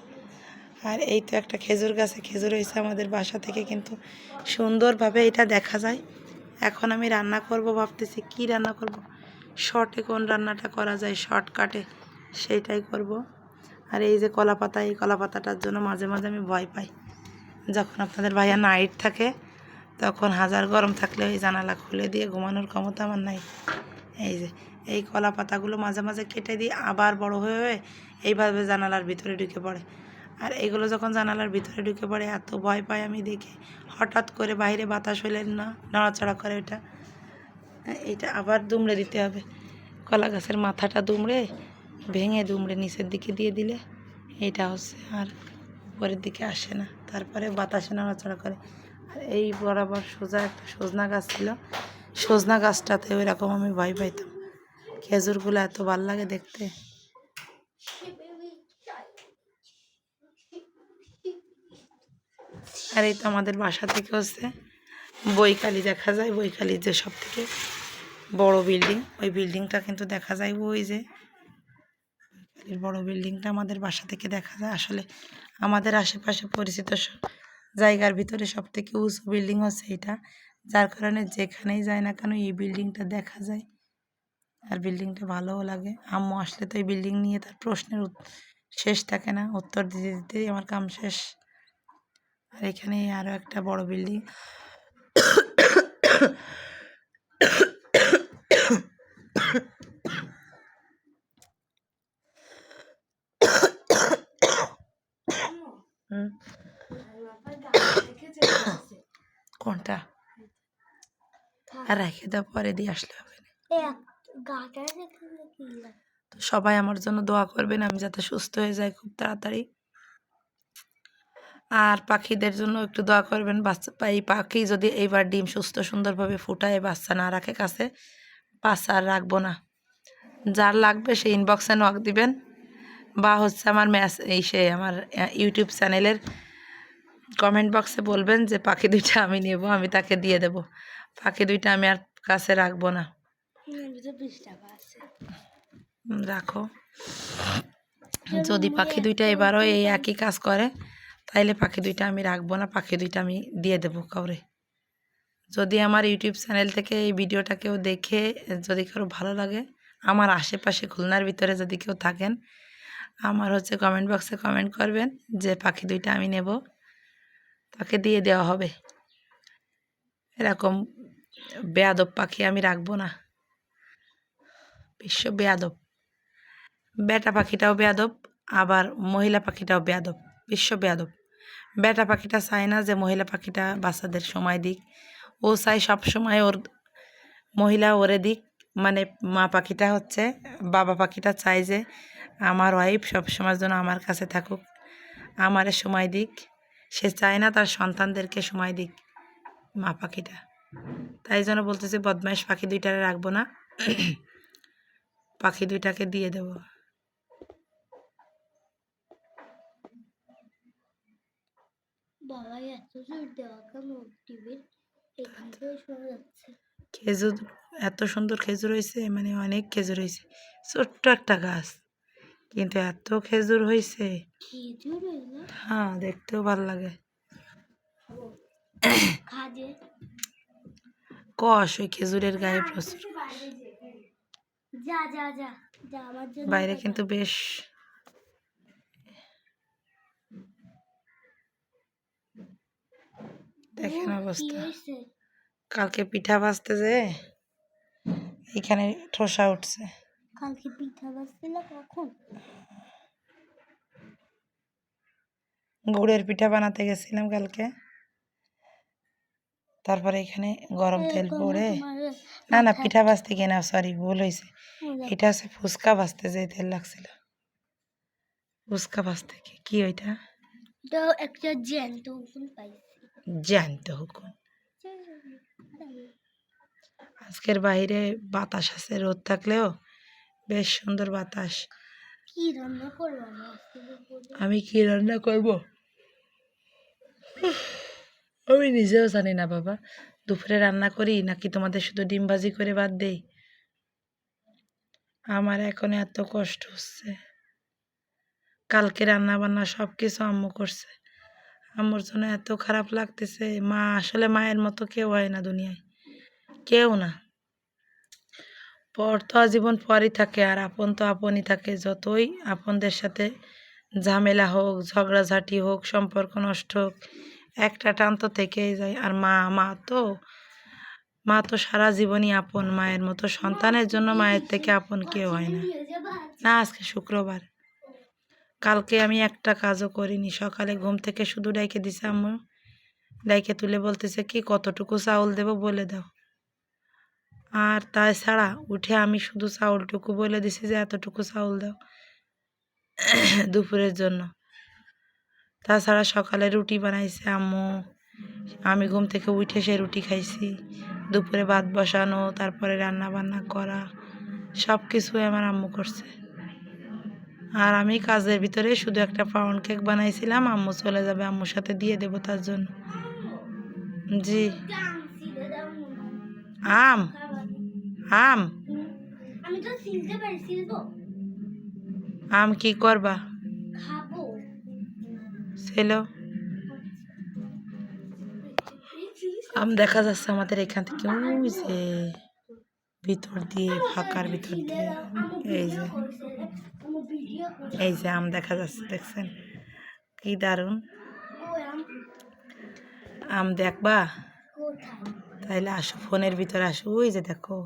আর এই তো একটা খেজুর গাছে খেজুর হয়েছে আমাদের বাসা থেকে, কিন্তু সুন্দরভাবে এটা দেখা যায়। এখন আমি রান্না করব, ভাবতেছি কি রান্না করব। শর্টে কোন রান্নাটা করা যায়, শর্টকাটে সেইটাই করব। আর এই যে কলা পাতা, এই কলা পাতাটার জন্য মাঝে মাঝে আমি ভয় পাই। যখন আপনাদের ভাইয়া নাইট থাকে তখন হাজার গরম থাকলে ওই জানালা খুলে দিয়ে ঘুমানোর ক্ষমতা আমার নাই। এই যে এই কলা পাতাগুলো মাঝে মাঝে কেটে দিয়ে আবার বড় হয়ে হয়ে এইভাবে জানালার ভিতরে ঢুকে পড়ে। আর এগুলো যখন জানালার ভিতরে ঢুকে পড়ে এত ভয় পাই আমি দেখে। হঠাৎ করে বাইরে বাতাস হইলে না নড়াচড়া করে, এটা আবার দুমড়ে দিতে হবে। কলা গাছের মাথাটা দুমড়ে ভেঙে দুমড়ে নিচের দিকে দিয়ে দিলে এইটা হচ্ছে আর উপরের দিকে আসে না, তারপরে বাতাসে নড়াচড়া করে। আর এই বরাবর সোজা একটা সজনা গাছ ছিল, সজনা গাছটাতে ওই রকম আমি ভয় পাইতাম। খেজুরগুলো এত ভাল লাগে দেখতে। আর এই তো আমাদের বাসা থেকে হচ্ছে বৈকালী দেখা যায়, বৈকালীর যে সব থেকে বড় বিল্ডিং, ওই বিল্ডিংটা কিন্তু দেখা যায়। ওই যে বৈকালীর বড় বিল্ডিংটা আমাদের বাসা থেকে দেখা যায়। আসলে আমাদের আশেপাশে পরিচিত জায়গার ভিতরে সব থেকে উঁচু বিল্ডিং হচ্ছে এটা, যার কারণে যেখানেই যায় না কেন এই বিল্ডিংটা দেখা যায়। আর বিল্ডিংটা ভালোও লাগে। আম্মু আসলে তো এই বিল্ডিং নিয়ে তার প্রশ্নের শেষ থাকে না, উত্তর দিতে দিতেই আমার কাম শেষ। আর এখানে আরও একটা বড় বিল্ডিং। কোনটা? আর রেখে দাও, পরে দিয়ে আসলে হবে না। তো সবাই আমার জন্য দোয়া করবেন আমি যাতে সুস্থ হয়ে যাই খুব তাড়াতাড়ি। আর পাখিদের জন্য একটু দোয়া করবেন। বাচ্চা এই পাখি যদি এইবার ডিম সুস্থ সুন্দরভাবে ফুটায় বাচ্চা না রাখে কাছে, বাচ্চা আর রাখবো না। যার লাগবে সে ইনবক্সে নক দিবেন, বা হচ্ছে আমার আমার ইউটিউব চ্যানেলের কমেন্ট বক্সে বলবেন যে পাখি দুইটা আমি নেব, আমি তাকে দিয়ে দেব। পাখি দুইটা আমি আর কাছে রাখবো না। রাখো। যদি পাখি দুইটা এবারও এই একই কাজ করে তাইলে পাখি দুইটা আমি রাখবো না, পাখি দুইটা আমি দিয়ে দেবো কাউরে। যদি আমার ইউটিউব চ্যানেল থেকে এই ভিডিওটা কেউ দেখে যদি কারো ভালো লাগে, আমার আশেপাশে খুলনার ভিতরে যদি কেউ থাকেন, আমার হচ্ছে কমেন্ট বক্সে কমেন্ট করবেন যে পাখি দুইটা আমি নেব, তাকে দিয়ে দেওয়া হবে। এরকম বেয়াদব পাখি আমি রাখবো না, বিশ্ব বেয়াদব। বেটা পাখিটাও বেয়াদব, আবার মহিলা পাখিটাও বেয়াদব, বিশ্ব বেয়াদব। বেটা পাখিটা চায় না যে মহিলা পাখিটা বাচ্চাদের সময় দিক, ও চায় সবসময় ওর মহিলা ওরে দিক। মানে মা পাখিটা হচ্ছে, বাবা পাখিটা চায় যে আমার ওয়াইফ সবসময়ের জন্য আমার কাছে থাকুক, আমারে সময় দিক। সে চায় না তার সন্তানদেরকে সময় দিক মা পাখিটা। তাই জন্য বলতেছি বদমাইশ পাখি দুইটারে রাখবো না, পাখি দুইটাকে দিয়ে দেব। খেজুর এত সুন্দর খেজুর হয়েছে, মানে অনেক খেজুর হয়েছে। ছোট্ট একটা গাছ কিন্তু এত খেজুর হয়েছে, হ্যাঁ দেখতেও ভালো লাগে। কষ ওই খেজুরের গায়ে প্রচুর। যা যা যা যা আমার জন্য বাইরে কিন্তু বেশ দেখেন অবস্থা। কালকে পিঠা ভাজতে যে এখানে ঠোসা উঠছে। কালকে পিঠা ভাজছিল কখন? গুড়ের পিঠা বানাতে গেছিলাম কালকে, তারপরে এখানে গরম তেল পড়ে, না না পিঠা ভাজতে গিয়ে না, সরি ভুল হয়েছে, এটা হচ্ছে ফুচকা ভাজতে যে তেল লাগছিল। ফুচকা ভাজতে গিয়ে কি ওইটা তো একটা জ্যান্ত হুকুম পাইছি। জ্যান্ত হুকুম। আজকের বাইরে বাতাস আছে, রোদ থাকলেও বেশ সুন্দর বাতাস। কি রান্না করবো? আমি কি রান্না করব আমি নিজেও জানি না বাবা। দুপুরে রান্না করি নাকি তোমাদের শুধু ডিম ভাজি করে বাদ দেই। আমার এখন এত কষ্ট হচ্ছে। কালকে রান্না বান্না সব কিছু আম্মু করছে, আম্মুর জন্য এত খারাপ লাগতেছে। মা আসলে মায়ের মতো কেউ হয় না দুনিয়ায়, কেউ না। পর তো আজীবন পরই থাকে, আর আপন তো আপনই থাকে। যতই আপনদের সাথে ঝামেলা হোক, ঝগড়াঝাটি হোক, সম্পর্ক নষ্ট হোক, একটা টান তো থেকেই যায়। আর মা তো সারা জীবনই আপন। মায়ের মতো সন্তানের জন্য মায়ের থেকে আপন কেউ হয় না। না আজকে শুক্রবার, কালকে আমি একটা কাজও করিনি। সকালে ঘুম থেকে শুধু ডাইকে দিছে আম্মু, ডাইকে তুলে বলতেছে কি কতটুকু চাউল দেবো বলে দাও। আর তাছাড়া উঠে আমি শুধু চাউলটুকু বলে দিছি যে এতটুকু চাউল দাও দুপুরের জন্য। তাছাড়া সকালে রুটি বানাইছে আম্মু, আমি ঘুম থেকে উঠে সে রুটি খাইছি। দুপুরে ভাত বসানো, তারপরে রান্না বান্না করা, সব কিছুই আমার আম্মু করছে। আর আমি কাজের ভিতরে শুধু একটা পাউন্ড কেক বানাইছিলাম, আম্মু চলে যাবে, আম্মুর সাথে দিয়ে দেবো তার জন্য। জি আম আম আমি তো চিনতে পারছি তো। আম কি করবা? খাবো। ছেলো আম দেখা যাচ্ছে আমাদের এখান থেকে, ওই যে ভিতর দিয়ে, ফাঁকার ভিতর দিয়ে এই যে আম দেখা যাচ্ছে, দেখছেন কি দারুণ আম। দেখবা? তাইলে আসো, ফোনের ভিতরে আসো, ওই যে দেখো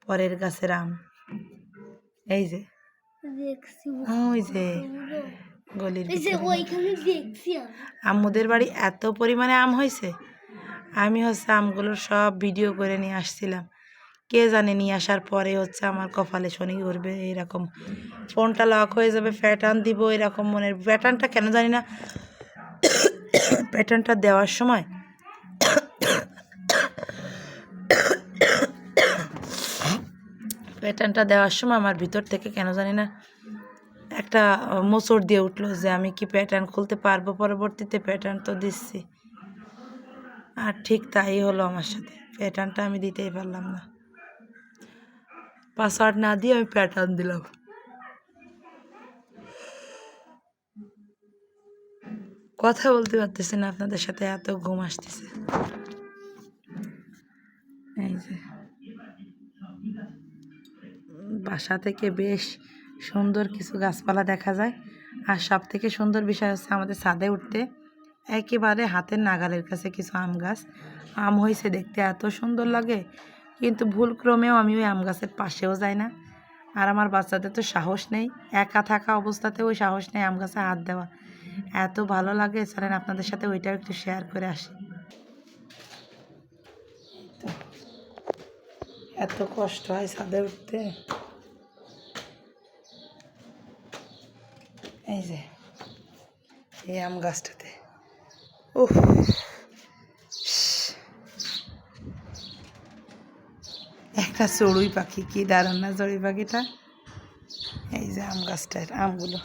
পরের গাছের আম, এই যে ওই যে গলির আম্মুদের বাড়ি এত পরিমাণে আম হয়েছে। আমি হচ্ছে আমগুলোর সব ভিডিও করে নিয়ে আসছিলাম। কে জানে নিয়ে আসার পরে হচ্ছে আমার কপালে শনি ঘুরবে, এরকম ফোনটা লক হয়ে যাবে, প্যাটার্ন দিব এরকম মনের। প্যাটার্নটা কেন জানি না, প্যাটার্নটা দেওয়ার সময় আমার ভিতর থেকে কেন জানি না একটা মোচড় দিয়ে উঠলো যে আমি কি প্যাটার্ন খুলতে পারবো। পরবর্তীতে প্যাটার্ন তো দিচ্ছি, আর ঠিক তাই হলো আমার সাথে। প্যাটার্নটা আমি দিতেই পারলাম না, পাসওয়ার্ড না দিয়ে আমি প্যাটার্ন দিলাম। কথা বলতে পারতেছি না আপনাদের সাথে, এত ঘুম আসতেছে। এই যে বাসা থেকে বেশ সুন্দর কিছু গাছপালা দেখা যায়। আর সব থেকে সুন্দর বিষয় হচ্ছে আমাদের ছাদে উঠতে একেবারে হাতের নাগালের কাছে কিছু আম গাছ। আম হয়েছে, দেখতে এত সুন্দর লাগে, কিন্তু ভুলক্রমেও আমি ওই আম গাছের পাশেও যাই না। আর আমার বাচ্চাদের তো সাহস নেই, একা থাকা অবস্থাতেও ওই সাহস নেই আম গাছে হাত দেওয়া। এত ভালো লাগে, চলেন আপনাদের সাথে ওইটাও একটু শেয়ার করে আসি। এত কষ্ট হয় ছাদে উঠতে। এই যে এই আম গাছটাতে, উফ, একটা চড়ুই পাখি, কি দারুণ না চড়ুই পাখিটা। এই যে আম গাছটার আমগুলো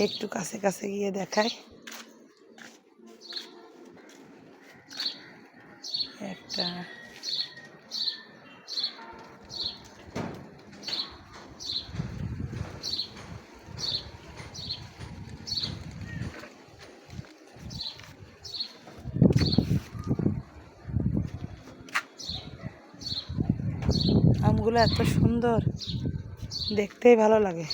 একটু কাছে কাছে গিয়ে দেখায়। একটা আমগুলো এত সুন্দর, দেখতেই ভালো লাগে।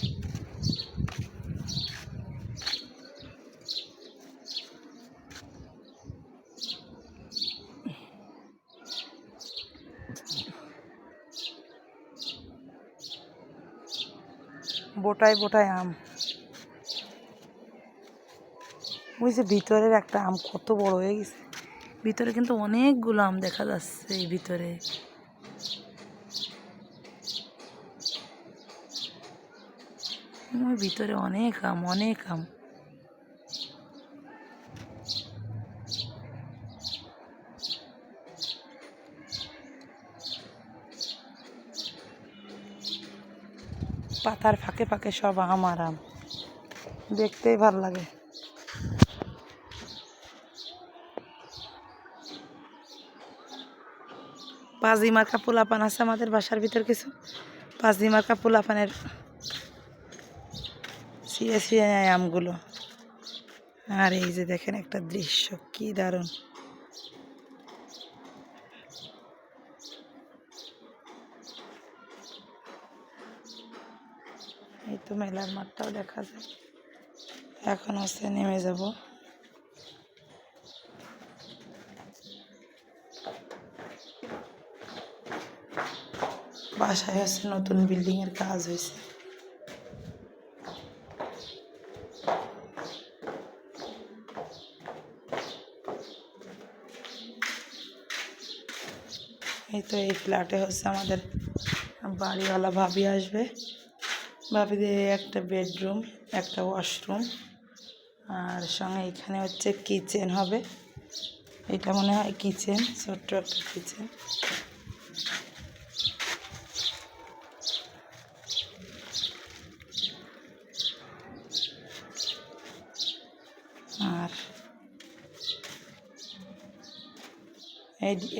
বোটায় বোটায় আম। ওই যে ভিতরের একটা আম কত বড় হয়ে গেছে, ভিতরে কিন্তু অনেকগুলো আম দেখা যাচ্ছে এই ভিতরে। ওই ভিতরে অনেক আম, অনেক আম। পাতার ফাঁকে ফাঁকে সব আম আর আম, দেখতেই ভালো লাগে। পাজি মার্কা পোলাপান আছে আমাদের বাসার ভিতর, কিছু পাজি মার্কা পোলাপানের ছিঁড়ে ছিঁড়ে নেয় আমগুলো। আর এই যে দেখেন একটা দৃশ্য কি দারুণ। এই তো মেলার মাঠটাও দেখা যায়। এখন হচ্ছে নেমে যাব। বাসায় হচ্ছে নতুন বিল্ডিং এর কাজ হয়েছে। এই তো এই ফ্ল্যাটে হচ্ছে আমাদের বাড়িওয়ালা ভাবি আসবে। ভাবিদের একটা বেডরুম, একটা ওয়াশরুম, আর সঙ্গে এখানে হচ্ছে কিচেন হবে। এটা মনে হয় কিচেন, ছোট্ট একটা কিচেন। আর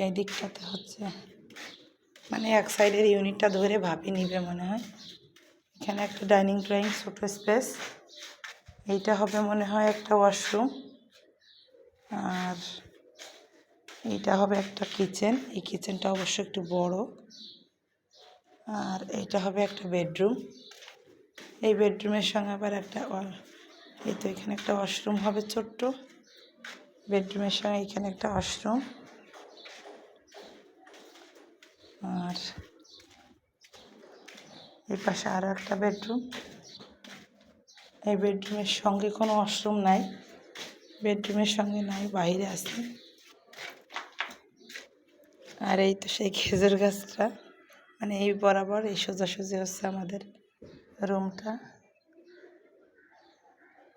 এই দিকটাতে হচ্ছে মানে এক সাইডের ইউনিটটা ধরে ভাবি নিবে মনে হয়। এখানে একটা ডাইনিং ছোট স্পেস। এইটা হবে মনে হয় একটা ওয়াশরুম, আর এইটা হবে একটা কিচেন। এই কিচেনটা অবশ্য একটু বড়। আর এইটা হবে একটা বেডরুম। এই বেডরুমের সঙ্গে আবার একটা এই তো এখানে একটা ওয়াশরুম হবে ছোট্ট। বেডরুমের সঙ্গে এখানে একটা ওয়াশরুম। আর এই পাশে আরও একটা বেডরুম। এই বেডরুমের সঙ্গে কোনো ওয়াশরুম নাই, বেডরুমের সঙ্গে নাই, বাইরে আছে। আর এই তো সেই খেজুর গাছটা, মানে এই বরাবর এই সোজাসুজি হচ্ছে আমাদের রুমটা।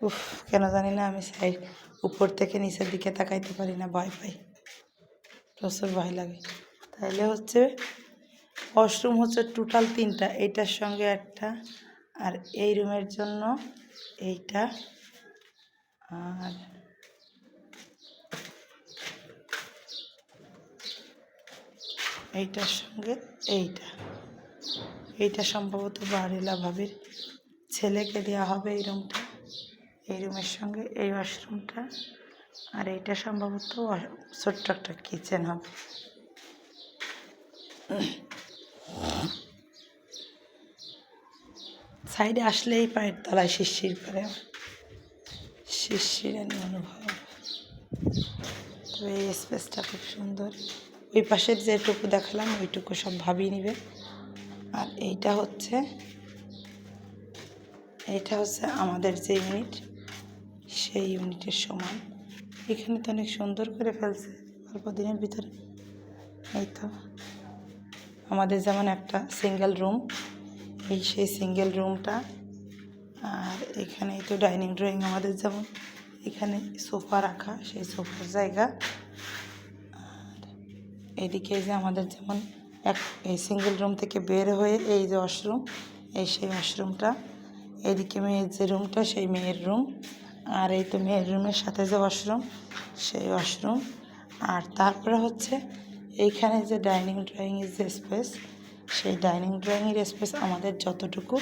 উফ, কেন জানি না আমি সাইড উপর থেকে নিচের দিকে তাকাইতে পারি না, ভয় পাই, প্রচুর ভয় লাগে। তাইলে হচ্ছে ওয়াশরুম হচ্ছে টোটাল 3টা, এইটার সঙ্গে একটা, আর এই রুমের জন্য এইটা, আর এইটার সঙ্গে এইটা সম্ভবত বাড়িলা ভাবির ছেলেকে দেওয়া হবে এই রুমটা। এই রুমের সঙ্গে এই ওয়াশরুমটা, আর এইটা সম্ভবত ছোট্ট একটা কিচেন হবে। সাইডে আসলেই পায়ের তলায় শিরশির করে, শিরশিরানি অনুভব। তো এই স্পেসটা খুব সুন্দর। ওই পাশের যেটুকু দেখালাম ওইটুকু সব ভাবিয়ে নিবে। আর এইটা হচ্ছে আমাদের যে ইউনিট, সেই ইউনিটের সমান। এখানে তো অনেক সুন্দর করে ফেলছে অল্প দিনের ভিতরে। এই তো আমাদের যেমন একটা সিঙ্গেল রুম, এই সেই সিঙ্গেল রুমটা। আর এখানে এই তো ডাইনিং ড্রয়িং আমাদের যেমন, এখানে সোফা রাখা, সেই সোফার জায়গা। আর এদিকে যে আমাদের যেমন এই সিঙ্গেল রুম থেকে বের হয়ে এই যে ওয়াশরুম, এই সেই ওয়াশরুমটা। এদিকে মেয়ের যে রুমটা, সেই মেয়ের রুম। আর এই তো মেয়ের রুমের সাথে যে ওয়াশরুম, সেই ওয়াশরুম। আর তারপরে হচ্ছে এইখানে যে ডাইনিং ড্রয়িংয়ের যে স্পেস, সেই ডাইনিং ড্রয়িংয়ের স্পেস আমাদের যতটুকু,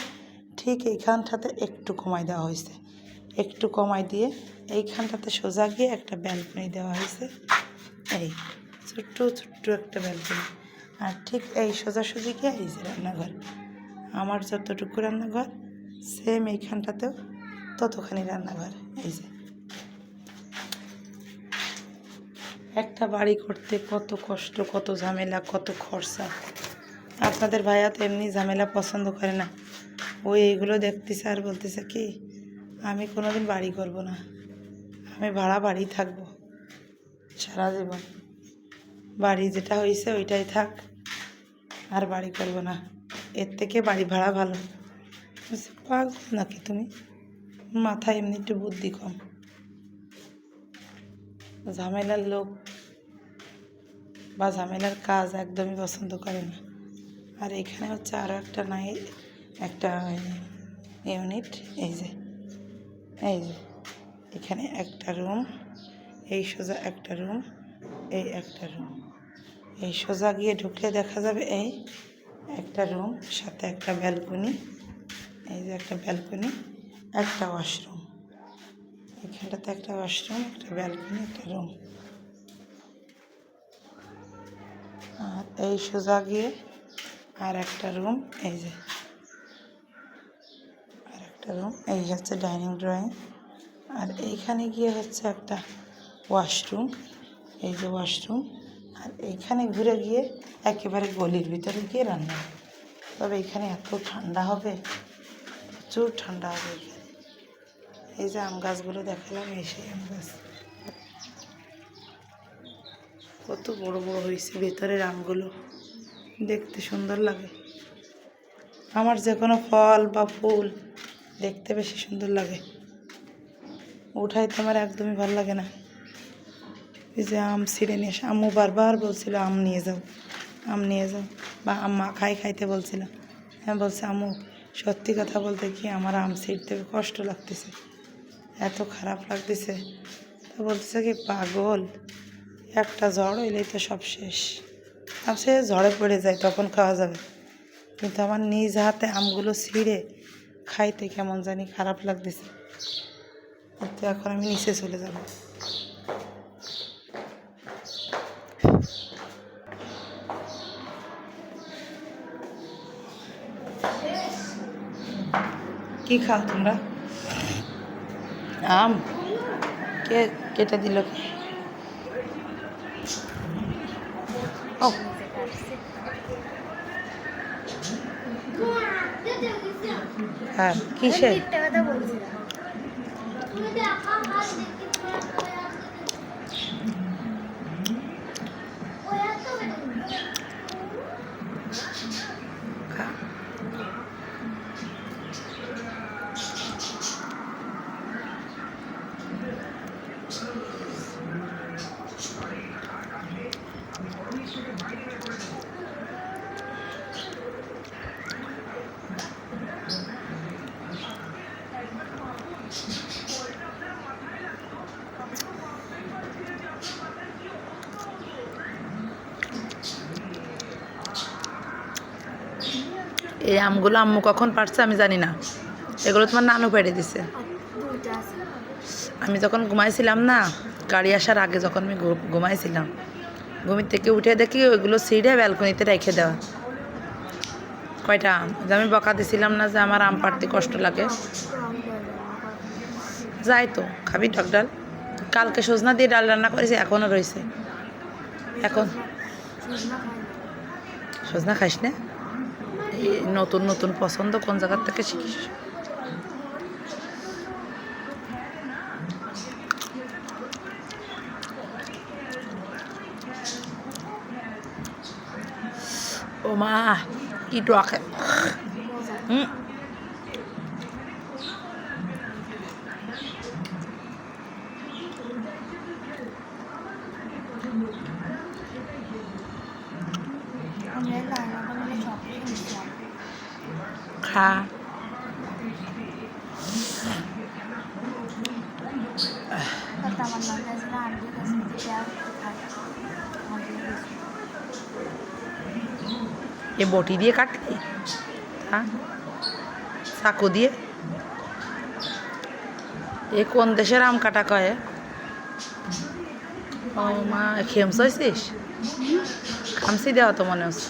ঠিক এইখানটাতে একটু কমাই দেওয়া হয়েছে। একটু কমাই দিয়ে এইখানটাতে সোজা গিয়ে একটা ব্যালকনি দেওয়া হয়েছে। এই ছোট্ট ছোট্ট একটা ব্যালকনি। আর ঠিক এই সোজাসুজি গিয়ে এই যে রান্নাঘর, আমার যতটুকু রান্নাঘর সেম এইখানটাতেও ততখানি রান্নাঘর। এই যে একটা বাড়ি করতে কত কষ্ট, কত ঝামেলা, কত খরচা। আপনাদের ভাইয়া তো এমনি ঝামেলা পছন্দ করে না, ওই এইগুলো দেখতেছে আর বলতেছে কি আমি কোনোদিন বাড়ি করব না, আমি ভাড়া বাড়ি থাকবো সারা জীবন, বাড়ি যেটা হয়েছে ওইটাই থাক, আর বাড়ি করব না, এর থেকে বাড়ি ভাড়া ভালো। পাগল নাকি তুমি, মাথায় এমনি একটু বুদ্ধি কম, ঝামেলার লোক বা ঝামেলার কাজ একদমই পছন্দ করে না। আর এখানে হচ্ছে আরও একটা একটা ইউনিট। এই যে এখানে একটা রুম, এই সোজা একটা রুম, এই একটা রুম, এই সোজা গিয়ে ঢুকলে দেখা যাবে এই একটা রুম, সাথে একটা ব্যালকনি, এই যে একটা ব্যালকনি, একটা ওয়াশরুম, এখানটাতে একটা ওয়াশরুম, একটা ব্যালকনি, একটা রুম। আর এই সোজা গিয়ে আর একটা রুম, এই যে আর একটা রুম, এই হচ্ছে ডাইনিং ড্রয়িং। আর এইখানে গিয়ে হচ্ছে একটা ওয়াশরুম, এই যে ওয়াশরুম। আর এইখানে ঘুরে গিয়ে একেবারে গলির ভিতরে গিয়ে রান্না। তবে এখানে এত ঠান্ডা হবে, প্রচুর ঠান্ডা হবে এখানে। এই যে আম গাছগুলো দেখালাম, এই সেই আম গাছ, কত বড় বড় হয়েছে ভেতরের আমগুলো, দেখতে সুন্দর লাগে। আমার যে কোনো ফল বা ফুল দেখতে বেশি সুন্দর লাগে, উঠাইতে আমার একদমই ভালো লাগে না। এই যে আম ছিঁড়ে নিয়ে এসে আম্মু বারবার বলছিল আম নিয়ে যাও, আম নিয়ে যাও, বা আম্মা খাইতে বলছিল। হ্যাঁ বলছে আম্মু সত্যি কথা বলতে কি আমার আম ছিঁড়তে কষ্ট লাগতেছে, এত খারাপ লাগতেছে। তা বলতেছে কি পাগল, একটা ঝড় হইলেই তো সব শেষ, আর সে ঝড়ে পড়ে যায় তখন খাওয়া যাবে, কিন্তু আমার নিজ হাতে আমগুলো ছিঁড়ে খাইতে কেমন জানি খারাপ লাগতেছে। তো এখন আমি নিচে চলে যাব। কি খাও তোমরা? আম কে কেটে দিল? ও হ্যাঁ, কিসে? এই আমগুলো আম্মু কখন পারছে আমি জানি না, এগুলো তোমার নানু পেড়ে দিছে। আমি যখন ঘুমাইছিলাম না, গাড়ি আসার আগে যখন আমি ঘুমাইছিলাম, ঘুমির থেকে উঠে দেখি ওইগুলো ছিঁড়ে ব্যালকনিতে রেখে দেওয়া। কয়টা আম, যে আমি বকা দিছিলাম না যে আমার আম পাড়তে কষ্ট লাগে। যাই তো খাবি টক ডাল, কালকে সজনা দিয়ে ডাল রান্না করেছি, এখনও রয়েছে। এখন সজনা খাইস না? নতুন নতুন পছন্দ কোন জায়গার থেকে শিখিস? ও মা কি টক! খা। এ বটি দিয়ে কাটলি? হ্যাঁ, চাকু দিয়ে? এ কোন দেশের আম কাটা কয়? ও মা খেমস হয়েছিস? খামসি দেওয়া তো মনে হচ্ছে।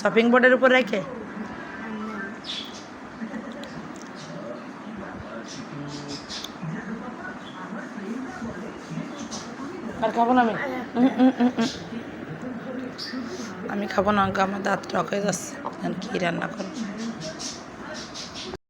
শপিং বোর্ডের উপর রেখে আর খাবো না আমি। আমি খাবো না, আমার দাঁত টক হয়ে যাচ্ছে। কি রান্না করবো?